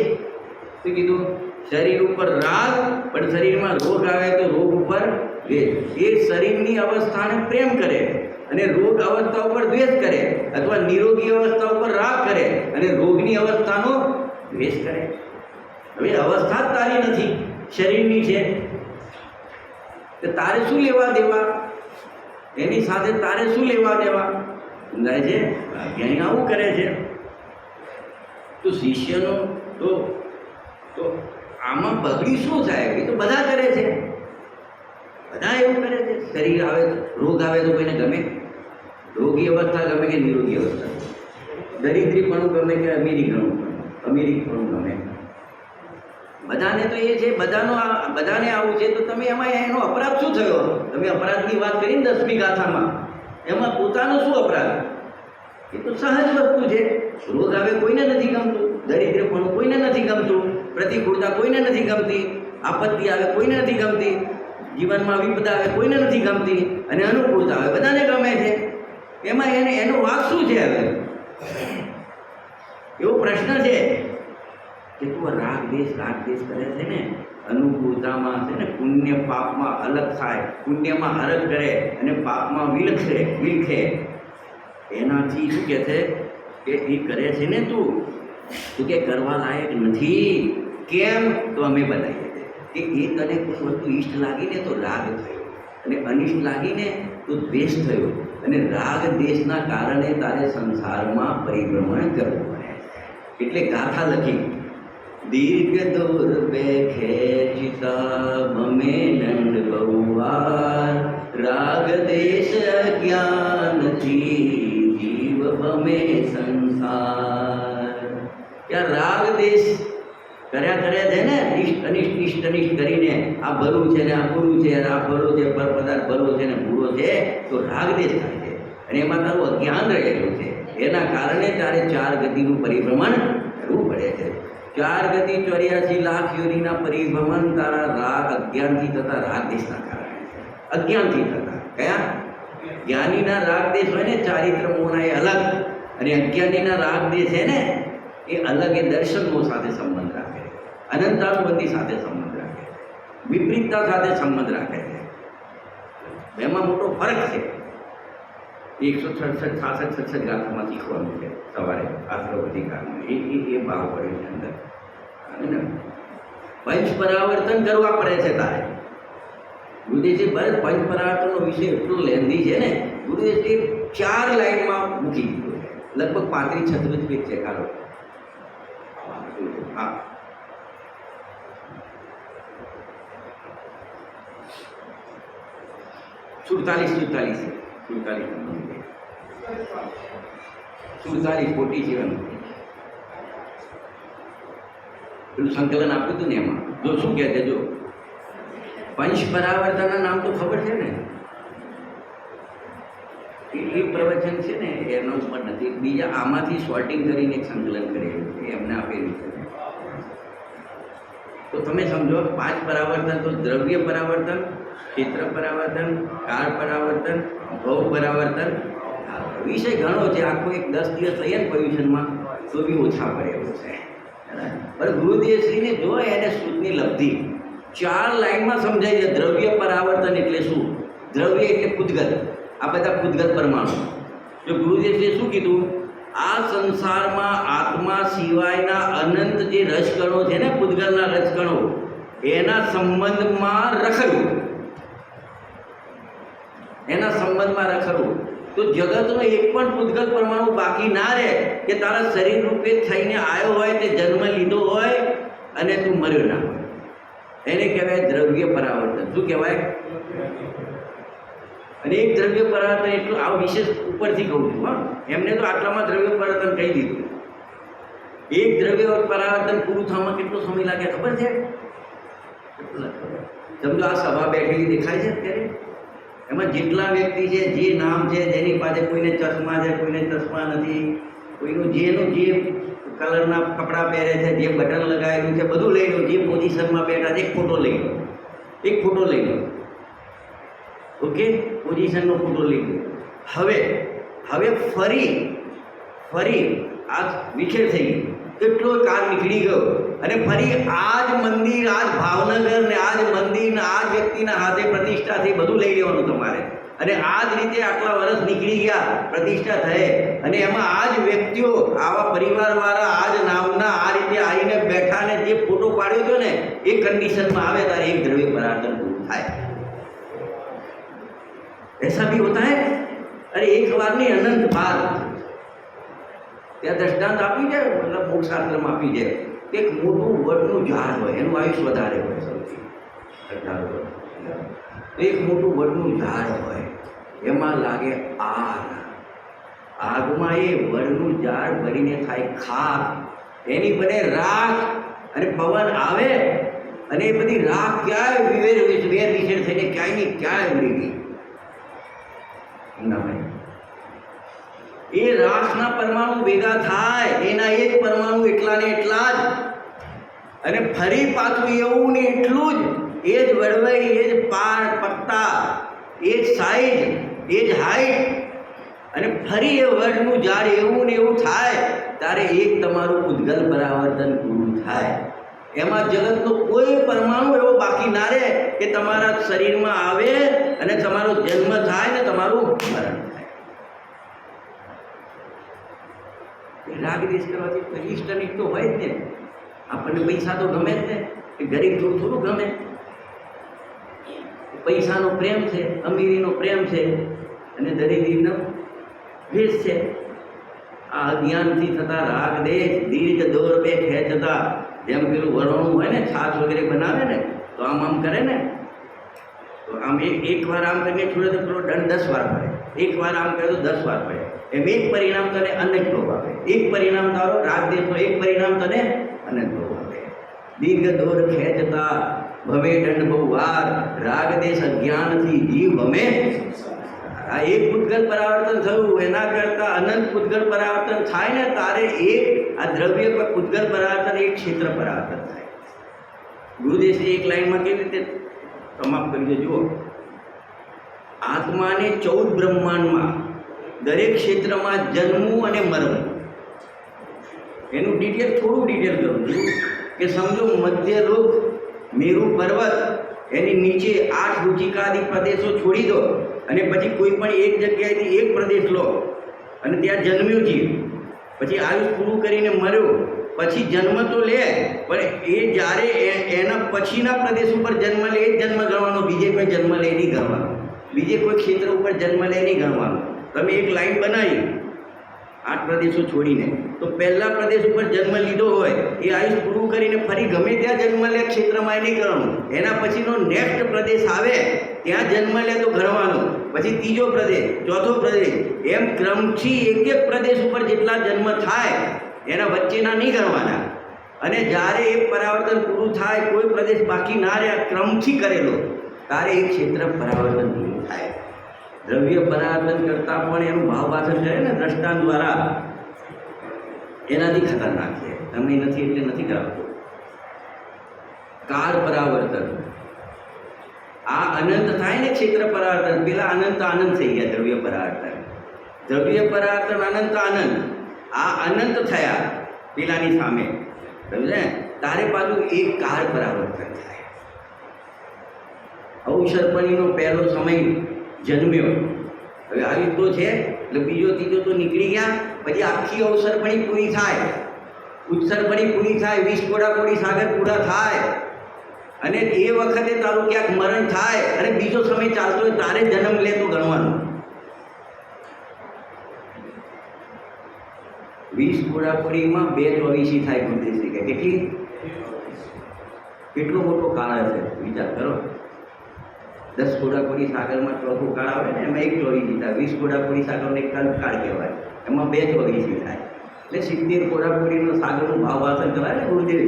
શું કીધું? શરીર ઉપર રાગ પણ શરીરમાં રોગ આવે તો રોગ ઉપર દ્વેષ. એ શરીરની અવસ્થાને પ્રેમ કરે અને રોગ અવસ્થા ઉપર દ્વેષ કરે, અથવા નિરોગી અવસ્થા ઉપર રાગ કરે અને રોગની અવસ્થાનો દ્વેષ કરે. હવે અવસ્થા જ તારી નથી, શરીરની છે, તો તારે શું લેવા દેવા? એની સાથે તારે શું લેવા દેવા? સમજાય છે? જ્ઞાની આવું કરે છે. તો શિષ્યનો તો આમાં બગડી શું થાય? એ તો બધા કરે છે, બધા એવું કરે છે. શરીર આવે તો, રોગ આવે તો કોઈને ગમે? રોગી અવસ્થા ગમે કે નિરોગી અવસ્થા? દરિદ્રીપણું ગમે કે અમીરીપણું ગમે? બધાને તો એ છે, બધાને આવું છે. તો તમે એમાં એનો અપરાધ શું થયો? તમે અપરાધની વાત કરીને 10મી ગાથામાં, એમાં પોતાનો શું અપરાધ? એ તો સહજ વસ્તુ છે. રોગ આવે કોઈને નથી ગમતું, દરિદ્રપણું કોઈને નથી ગમતું, પ્રતિકૂળતા કોઈને નથી ગમતી, આપત્તિ આવે કોઈને નથી ગમતી, જીવનમાં વિપદા આવે કોઈને નથી ગમતી, અને અનુકૂળતા આવે બધાને ગમે છે. એમાં એનો વાક શું છે? હવે એવો પ્રશ્ન છે કે તું રાગ દેશ કરે છે ને, અનુકૂળતામાં છે ને, પુણ્ય પાપમાં અલગ થાય, પુણ્યમાં હરક કરે અને પાપમાં વિલખે. એનાથી શું કહે છે કે એ કરે છે ને તું કે કરવા લાયક નથી. કેમ? તો અમે બતાવીએ કે એ તને કોઈ વસ્તુ ઈષ્ટ લાગીને તો રાગ થયો, અને અનિષ્ટ લાગીને તો દ્વેષ થયો, અને રાગ દેશના કારણે તારે સંસારમાં પરિભ્રમણ કરવું પડે. એટલે ગાથા લખી, દીર્ઘ દોર બેખે ચિતા ભમે દંડ બહુવાર, રાગ દેશ અજ્ઞાનથી જીવ ભમે સંસાર. ત્યાં રાગ દેશ કર્યા છે ને, ઇષ્ટ અનિષ્ટ કરીને આ ભલું છે ને આ બુરું છે, આ ભલો છે પર પદાર્થ ભલો છે ને બુરો છે, તો રાગ દેશ થાય છે. અને એમાં તારું અજ્ઞાન રહેલું છે, એના કારણે તારે 4 ગતિનું પરિભ્રમણ કરવું પડે છે. 4 ગતિ 84 લાખ યોનીના પરિભ્રમણ તારા રાગ અજ્ઞાનથી થતા, રાગ દેશના કારણે અજ્ઞાનથી થતા. કયા? જ્ઞાનીના રાગ દેશ હોય ને, ચારિત્ર મોહના, એ અલગ, અને અજ્ઞાનીના રાગ દેશ છે ને એ અલગ. એ દર્શનો સાથે સંબંધ રાખે, અનંતાનુબંધી સાથે સંબંધ રાખે, વિપરીતતા સાથે સંબંધ રાખે છે. એમાં મોટો ફરક છે. 166 66 ગાથામાં શીખવાનું છે સવારે આશ્રવધિકારમાં. એ ભાવ પડ્યો છે અંદર. પંચ પરાવર્તન કરવા પડે છે તારે. ગુરુદેવજી બસ પંચ પરાવર્તનનો વિષય એટલો લેન્ધી છે ને, ગુરુદેવજી 4 લાઈનમાં મૂકી દીધો છે. લગભગ 35-36 પેજ છે. કાઢો. હા, 47-44. 47 પેલું સંકલન આપ્યું હતું ને એમાં જો શું કહે છે, જો પંચ પરાવર્તનના નામ તો ખબર છે ને, એ પ્રવચન છે ને એના ઉપર નથી, બીજા આમાંથી સોર્ટિંગ કરીને એક સંકલન કરેલું છે એમને આપેલું છે. તો તમે સમજો 5 પરાવર્તન તો દ્રવ્ય પરાવર્તન, ક્ષેત્ર પરાવર્તન, કાળ પરાવર્તન, ભવ પરાવર્તન. વિષય ઘણો છે, આખો એક 10 દિવસ લઈએ ને પોઝિશનમાં તો બી ઓછા પડે એવું છે. પણ ગુરુદેવશ્રીને જો એને શુદ્ધની લબ્ધિ 4 લાઈનમાં સમજાય છે. દ્રવ્ય પરાવર્તન એટલે શું? દ્રવ્ય એટલે પૂતગલ, આ બધા પૂતગલ પરમાણુ. જો ગુરુદેવશ્રીએ શું કીધું, આ સંસારમાં આત્મા સિવાયના અનંત જે રસકણો છે ને, પૂતગલના રસકણો, એના સંબંધમાં રખડવું, એના સંબંધમાં રખડવું. તો જગતનો એક પણ પૂતગલ પરમાણુ બાકી ના રહે કે તારા શરીર રૂપે થઈને આવ્યો હોય, તે જન્મ લીધો હોય અને તું મર્યો ના હોય. એને કહેવાય દ્રવ્ય પરાવર્તન. શું કહેવાય? અને એક દ્રવ્ય પરાવર્તન એટલું આ વિશેષ ઉપરથી કહું છું. હા, એમને તો આટલામાં દ્રવ્ય પરાવર્તન કહી દીધું. એક દ્રવ્ય પરાવર્તન પૂરું થવામાં કેટલો સમય લાગે ખબર છે? સમજો આ સભા બેઠેલી દેખાય છે અત્યારે, એમાં જેટલા વ્યક્તિ છે, જે નામ છે, જેની પાસે કોઈને ચશ્મા છે, કોઈને ચશ્મા નથી, કોઈનું જેનું જે કલરના કપડાં પહેરે છે, જે બટન લગાવેલું છે, બધું લઈ લો, જે પોઝિશનમાં બેઠા છે, એક ફોટો લઈ લો, એક ફોટો લઈ લો. ઓકે, પોઝિશનનો ફોટો લઈ લો. હવે ફરી આ વિખેર થઈ ગઈ, કેટલો કાળ નીકળી ગયો અને ફરી આ જ મંદિર, આ જ ભાવનગર ને આ જ મંદિર ને આ જ વ્યક્તિના હાથે પ્રતિષ્ઠા થઈ, બધું લઈ લેવાનું તમારે. અને આ જ રીતે આટલા વર્ષ નીકળી ગયા, પ્રતિષ્ઠા થઈ, અને એમાં આ જ વ્યક્તિઓ, આવા પરિવારવાળા, આ જ નામના આ રીતે આવીને બેઠા ને જે ફોટો પાડ્યો હતો ને, એ કન્ડિશનમાં આવે ત્યારે એક દ્રવ્ય પરાવર્તન પૂરું થાય. ऐसा भी होता है. अरे एक बार नहीं, अनंत बार. ત્યાં દ્રષ્ટાંત આપી છે, મતલબ મોક્ષશાસ્ત્રમાં આપી છે કે એક મોટું વડનું ઝાડ હોય, એનું આયુષ્ય વધારે હોય, સૌથી 18 વર્ષ. એક મોટું વડનું ઝાડ હોય, એમાં લાગે આગ. આગમાં એ વડનું ઝાડ ભરીને થાય ખાક, એની બને રાખ, અને પવન આવે અને એ બધી રાખ ક્યાંય વેર વિખેર થઈને ક્યાંય ની ક્યાંય ઉડી ગઈ. એ રાખના પરમાણુ ભેગા થાય, એના એક પરમાણુ એટલા ને એટલા જ, અને ફરી પાછું એવું ને એટલું જ, એ જ વડવાઈ, એ જ પાર પત્તા, એ જ સાઈઝ, એ જ હાઈટ, અને ફરી એ વડનું ઝાડ એવું ને એવું થાય ત્યારે એક તમારું પૂતગલ પરાવર્તન પૂરું થાય. એમાં જગતનો કોઈ પરમાણુ એવો બાકી ના રહે કે તમારા શરીરમાં આવે અને તમારો જન્મ થાય ને તમારું મરણ થાય. રાગ દેશ કરવાથી ઇષ્ટનિક તો હોય જ ને. આપણને પૈસા તો ગમે જ ને, કે ગરીબ થોડું ગમે. પૈસાનો પ્રેમ છે, અમીરીનો પ્રેમ છે, અને દરિદ્રીનો ભેસ છે. આ અજ્ઞાનથી થતા રાગ દેશ દીર્ઘ દોર બે ખેંચતા, જેમ પેલું વરણું હોય ને, છાશ વગેરે બનાવે ને, તો આમ કરે ને, તો આમ એક વાર આમ કરીને છોડે તો પેલો દંડ 10 વાર પડે, એક વાર આમ કરે તો 10 વાર પડે. એમ એક પરિણામ તને અનેક લોભ આપે. એક પરિણામ તારો રાગદેશનો, એક પરિણામ તને અનેક લોભ આપે. દીર્ઘ દોર ખેંચતા ભવે દંડ બહુ વાર, રાગદેશ અજ્ઞાનથી જીવ ભમે. આ એક પૂતગલ પરાવર્તન થયું, એના કરતાં અનંત પૂતગલ પરાવર્તન થાય ને તારે એક આ દ્રવ્ય પર પૂતગલ પરાવર્તન, એક ક્ષેત્ર પરાવર્તન થાય. ગુરુદેવશ્રી એક લાઈનમાં કેવી રીતે સમાપ્ત કરી જુઓ. આત્માને 14 બ્રહ્માંડમાં દરેક ક્ષેત્રમાં જન્મવું અને મરવું. એનું ડિટેલ થોડું ડિટેલ કરું છું કે સમજો મધ્યલોક મેરુ પર્વત, એની નીચે 8 રુચિકાદી પ્રદેશો છોડી દો અને પછી કોઈ પણ એક જગ્યાએથી એક પ્રદેશ લો અને ત્યાં જન્મ્યો જીવ, પછી આયુષ પૂરું કરીને મર્યો, પછી જન્મ તો લે, પણ એ જ્યારે એના પછીના પ્રદેશ ઉપર જન્મ લે એ જ જન્મ ગણવાનો, બીજે કોઈ જન્મ લે નહીં ગણવાનો, બીજે કોઈ ક્ષેત્ર ઉપર જન્મ લે નહીં ગણવાનો. તમે એક લાઈન બનાવી 8 પ્રદેશો છોડીને, તો પહેલા પ્રદેશ ઉપર જન્મ લીધો હોય એ આયુષ પૂરું કરીને ફરી ગમે ત્યાં જન્મ લે ક્ષેત્રમાં એ નહીં ગણવાનું. એના પછીનો નેક્સ્ટ પ્રદેશ આવે ત્યાં જન્મ લે તો ગણવાનું. પછી ત્રીજો પ્રદેશ, ચોથો પ્રદેશ, એમ ક્રમથી એક એક પ્રદેશ ઉપર જેટલા જન્મ થાય એના વચ્ચેના નહીં ગણવાના. અને જ્યારે એક પરાવર્તન પૂરું થાય, કોઈ પ્રદેશ બાકી ના રહે, ક્રમથી કરેલો, ત્યારે એક ક્ષેત્ર પરાવર્તન પૂરું થાય. દ્રવ્ય પરાવર્તન કરતાં પણ એનું ભાવવાચન કરે ને દ્રષ્ટાંત દ્વારા, એનાથી ખતરનાક છે. તમે નથી એટલે નથી કરાવતો. કાળ પરાવર્તન, આ અનંત થાય ને ક્ષેત્ર પરાવર્તન, પેલા અનંત આનંદ થઈ ગયા. દ્રવ્ય પરાવર્તન, દ્રવ્ય પરાવર્તન અનંત આનંદ, આ અનંત થયા પેલાની સામે, સમજે? તારે પાછું એક કાળ પરાવર્તન થાય. અવસરપણીનો પહેલો સમય જન્મ્યો, હવે આવી તો છે એટલે બીજો ત્રીજો તો નીકળી ગયા. પછી આખી અવસરપણી પૂરી થાય, ઉત્સરપણી પૂરી થાય, 20 કોડા સાગર પૂરા થાય, અને એ વખતે તારું ક્યાંક મરણ થાય અને બીજો સમય ચાલતો હોય તારે જન્મ લે તો ગણવાનું. 20 કોડામાં 2 ચોવીસી થાય. ગુરુદેવશ્રી કે કેટલી, કેટલો મોટો કાળ હશે વિચાર કરો. 10 કોડા સાગરમાં ચોથો કાળ આવે ને, એમાં 1 ચોવીસી થાય. 20 કોડા સાગરને એક કાળ કહેવાય, એમાં 2 ચોવીસી થાય. એટલે 70 કોડાનો સાગરનું ભાવવાચન કરાય ને ગુરુદેવે.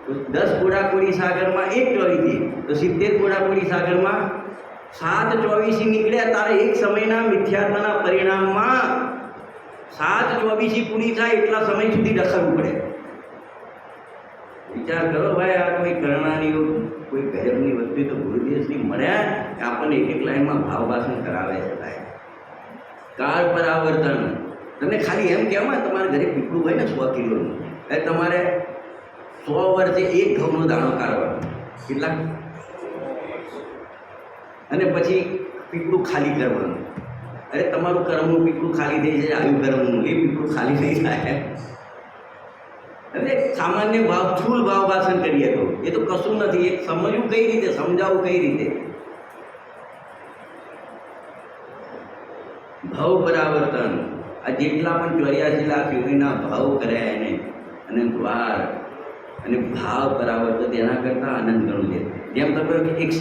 તો 10 કોડા સાગરમાં 1 ચોવીસી, તો 70 કોડા સાગરમાં 7 ચોવીસી નીકળ્યા. તારે એક સમયના મિથ્યાત્વના પરિણામમાં 7 ચોવીસી પૂરી થાય એટલા સમય સુધી રખડવું પડે. વિચાર કરો ભાઈ, આ કોઈ કરણાની કોઈ ગજબની વસ્તુ તો ગુરુદેવશ્રી મળ્યા કે આપણને એક લાઈનમાં ભાવવાચન કરાવે છે. ભાઈ કાળ પરાવર્તન, તમને ખાલી એમ કહેવાય તમારા ઘરે પીપળું હોય ને 100 કિલોનું, એ તમારે 100 વર્ષે 1 ઘઉંનો દાણો કાઢવાનો. કેટલા? અને પછી પીપળું ખાલી કરવાનું. અરે તમારું કર્મનું પીપળું ખાલી થઈ જાય, આવ્યું કર્મનું, એ પીપળું ખાલી નહીં થાય. અને સામાન્ય ભાવ, સ્થૂળ ભાવ વાચન કરીએ તો એ તો કશું નથી. એક સમજવું કઈ રીતે, સમજાવવું કઈ રીતે. ભાવ પરાવર્તન, આ જેટલા પણ 84 લાખ યોગીના ભાવ કર્યા એને, અને દ્વાર અને ભાવ પરાવર્તન એના કરતાં આનંદ ગણું છે. જેમ તમે એક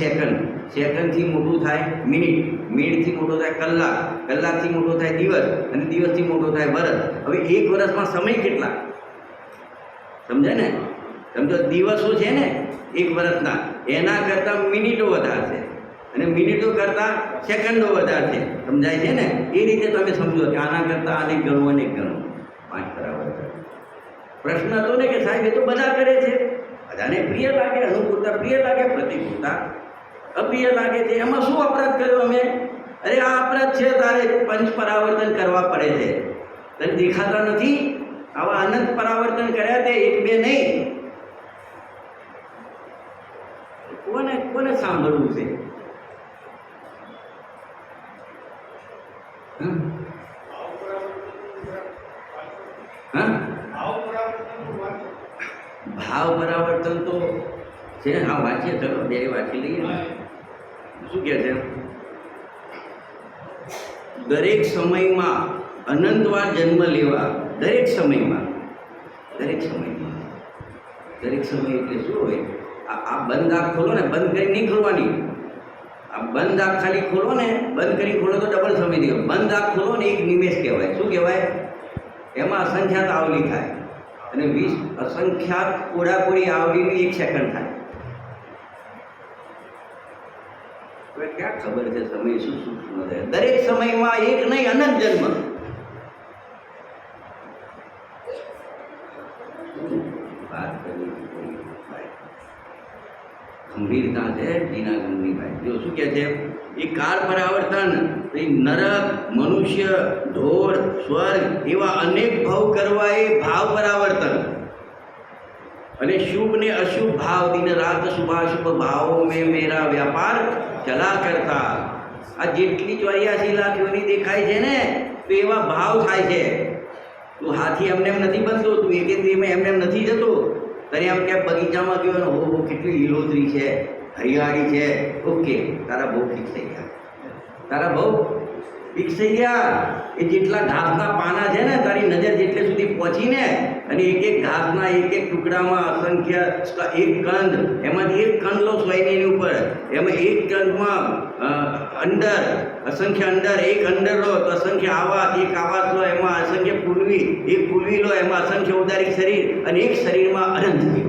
સેકન્ડથી મોટું થાય મિનિટ, મિનિટથી મોટો થાય કલાક, કલાકથી મોટો થાય દિવસ, અને દિવસથી મોટો થાય વર્ષ. હવે 1 વર્ષમાં સમય કેટલા સમજાય ને? સમજો દિવસો છે ને 1 વર્ષના, એના કરતાં મિનિટો વધારે છે, અને મિનિટો કરતાં સેકન્ડો વધારે છે. સમજાય છે ને? એ રીતે તમે સમજો કે આના કરતાં આને ગણવું અને ગણવું. 5 પરાવર્તન. પ્રશ્ન હતો ને કે સાહેબ એ તો બધા કરે છે, બધાને પ્રિય લાગે, અનુકૂળતા પ્રિય લાગે, પ્રતિકૂળતા અપ્રિય લાગે છે. એમાં શું અપરાધ કર્યો અમે? અરે આ અપરાધ છે, તારે 5 પરાવર્તન કરવા પડે છે. તને દેખાતા નથી? આવા અનંત પરાવર્તન કર્યા તે 1-2 નહીં. કોને કોને સાંભળવું છે? ભાવ પરાવર્તન તો છે. હા વાંચીએ, ચલો 2 વાંચી લઈએ. શું કહે છે? દરેક સમયમાં અનંતવાર જન્મ લેવા, દરેક સમયમાં એટલે શું હોય? આ બંધ આંખ ખોલો ને, બંધ કરી નહીં ખોલવાની. આ બંધ આંખ ખાલી ખોલો ને, બંધ કરી ખોલો તો ડબલ સમય દે. બંધ આંખ ખોલો ને 1 નિમેષ કહેવાય. શું કહેવાય? એમાં અસંખ્યાત આવલી થાય, અને 20 અસંખ્યાત કોડાકોડી આવલીની 1 સેકન્ડ થાય. હવે ક્યાં ખબર છે સમય શું સૂક્ષ્મ છે? દરેક સમયમાં એક નહીં, અનંત જન્મ. વાત કરવી ગંભીરતા છે જીના ગંભીરભાઈ. જો શું કહે છે? એ કાળ પરાવર્તન, એ નરક, મનુષ્ય, ઢોર, સ્વર્ગ એવા અનેક ભાવ કરવા એ ભાવ પરાવર્તન. અને શુભ ને અશુભ ભાવ, દિન રાત શુભાશુભ ભાવો મેં મેરા વ્યાપાર ચલા કરતા. આ જેટલી 84 લાખ યોની દેખાય છે ને, તો એવા ભાવ થાય છે. તું હાથી એમને એમ નથી બનતો, તું એક દીમાં એમને એમ નથી જતો. તને આમ ક્યાંક બગીચામાં ગયો ને, હો કેટલી લીલોતરી છે, હરિયાળી છે, ઓકે, તારા બહુ ફિક્સ થઈ ગયા. તારા બહુ ફિક્સ થઈ ગયા. એ જેટલા ઘાસના પાના છે ને તારી નજર જેટલે સુધી પહોંચીને અને એક એક ઘાસના એક એક ટુકડામાં અસંખ્ય એક કંદ, એમાંથી એક કંદ લો સોયની ઉપર, એમાં એક કંદમાં અંડર, અસંખ્ય અંડર, એક અંડર લો તો અસંખ્ય આવાસ, એક આવાસ લો એમાં અસંખ્ય પૂર્વી, એક પૂર્વી લો એમાં અસંખ્ય ઉદારિક શરીર, અને એક શરીરમાં અનંત જીવ.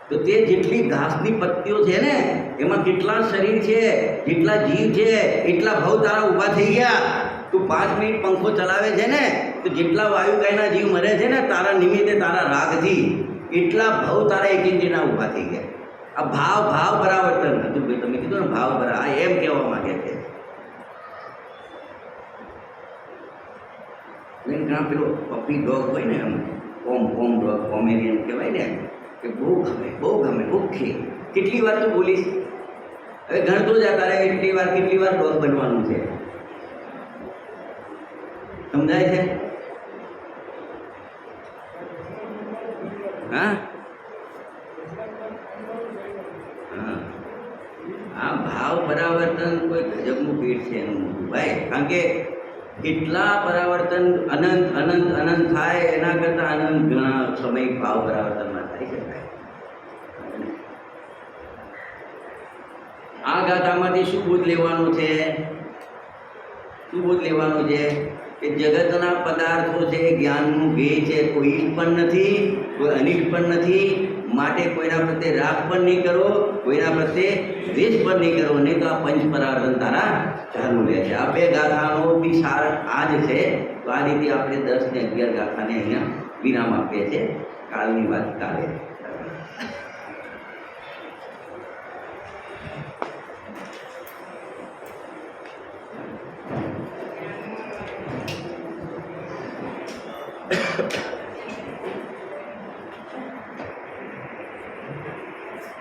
તો તે જેટલી ઘાસની પત્તીઓ છે ને એમાં કેટલા શરીર છે, જેટલા જીવ છે, એટલા ભાવ તારા ઊભા થઈ ગયા. તું 5 મિનિટ પંખો ચલાવે છે ને તો જેટલા વાયુકાયના જીવ મરે છે ને તારા નિમિત્તે, તારા રાગથી, એટલા ભાવ તારા એક ઇંચના ઊભા થઈ ગયા. આ ભાવ પરાવર્તન હતું ભાઈ. તમે કીધું ને ભાવ પરા, આ એમ કહેવા માંગે છે. ઘણા પેલો પપી ડોગ હોય ને, એમ પોમ ડોગ, પોમેરિયન કહેવાય ને, કે બહુ ગમે ઓકે. કેટલી વાર તું બોલીશ? હવે ગણતો જ તારે કેટલી વાર ડોગ બનવાનું છે. સમજાય છે? હા, આ ભાવ પરાવર્તન કોઈ ગજબનું પીઠ છે એનું ભાઈ. કારણ કે કેટલા પરાવર્તન અનંત થાય એના કરતાં અનંત ઘણા સમય ભાવ પરાવર્તનમાં થાય છે. આ ગાથામાંથી શું બોધ લેવાનું છે? કે જગતના પદાર્થો છે, જ્ઞાનનું ધ્યેય છે, કોઈ ઈષ્ટ પણ નથી, કોઈ અનિષ્ટ પણ નથી. માટે કોઈના પ્રત્યે રાગ પણ નહીં કરો, કોઈના પ્રત્યે દ્વેષ પણ નહીં કરો, નહીં તો આ પંચ પરાવર્તન તારા ચાલુ રહેશે. આ 2 ગાથાનો બી સાર આ જ છે. તો આ રીતે આપણે 10 ને 11 ગાથાને અહીંયા વિરામ આપીએ છીએ. કાલની વાત કાલે.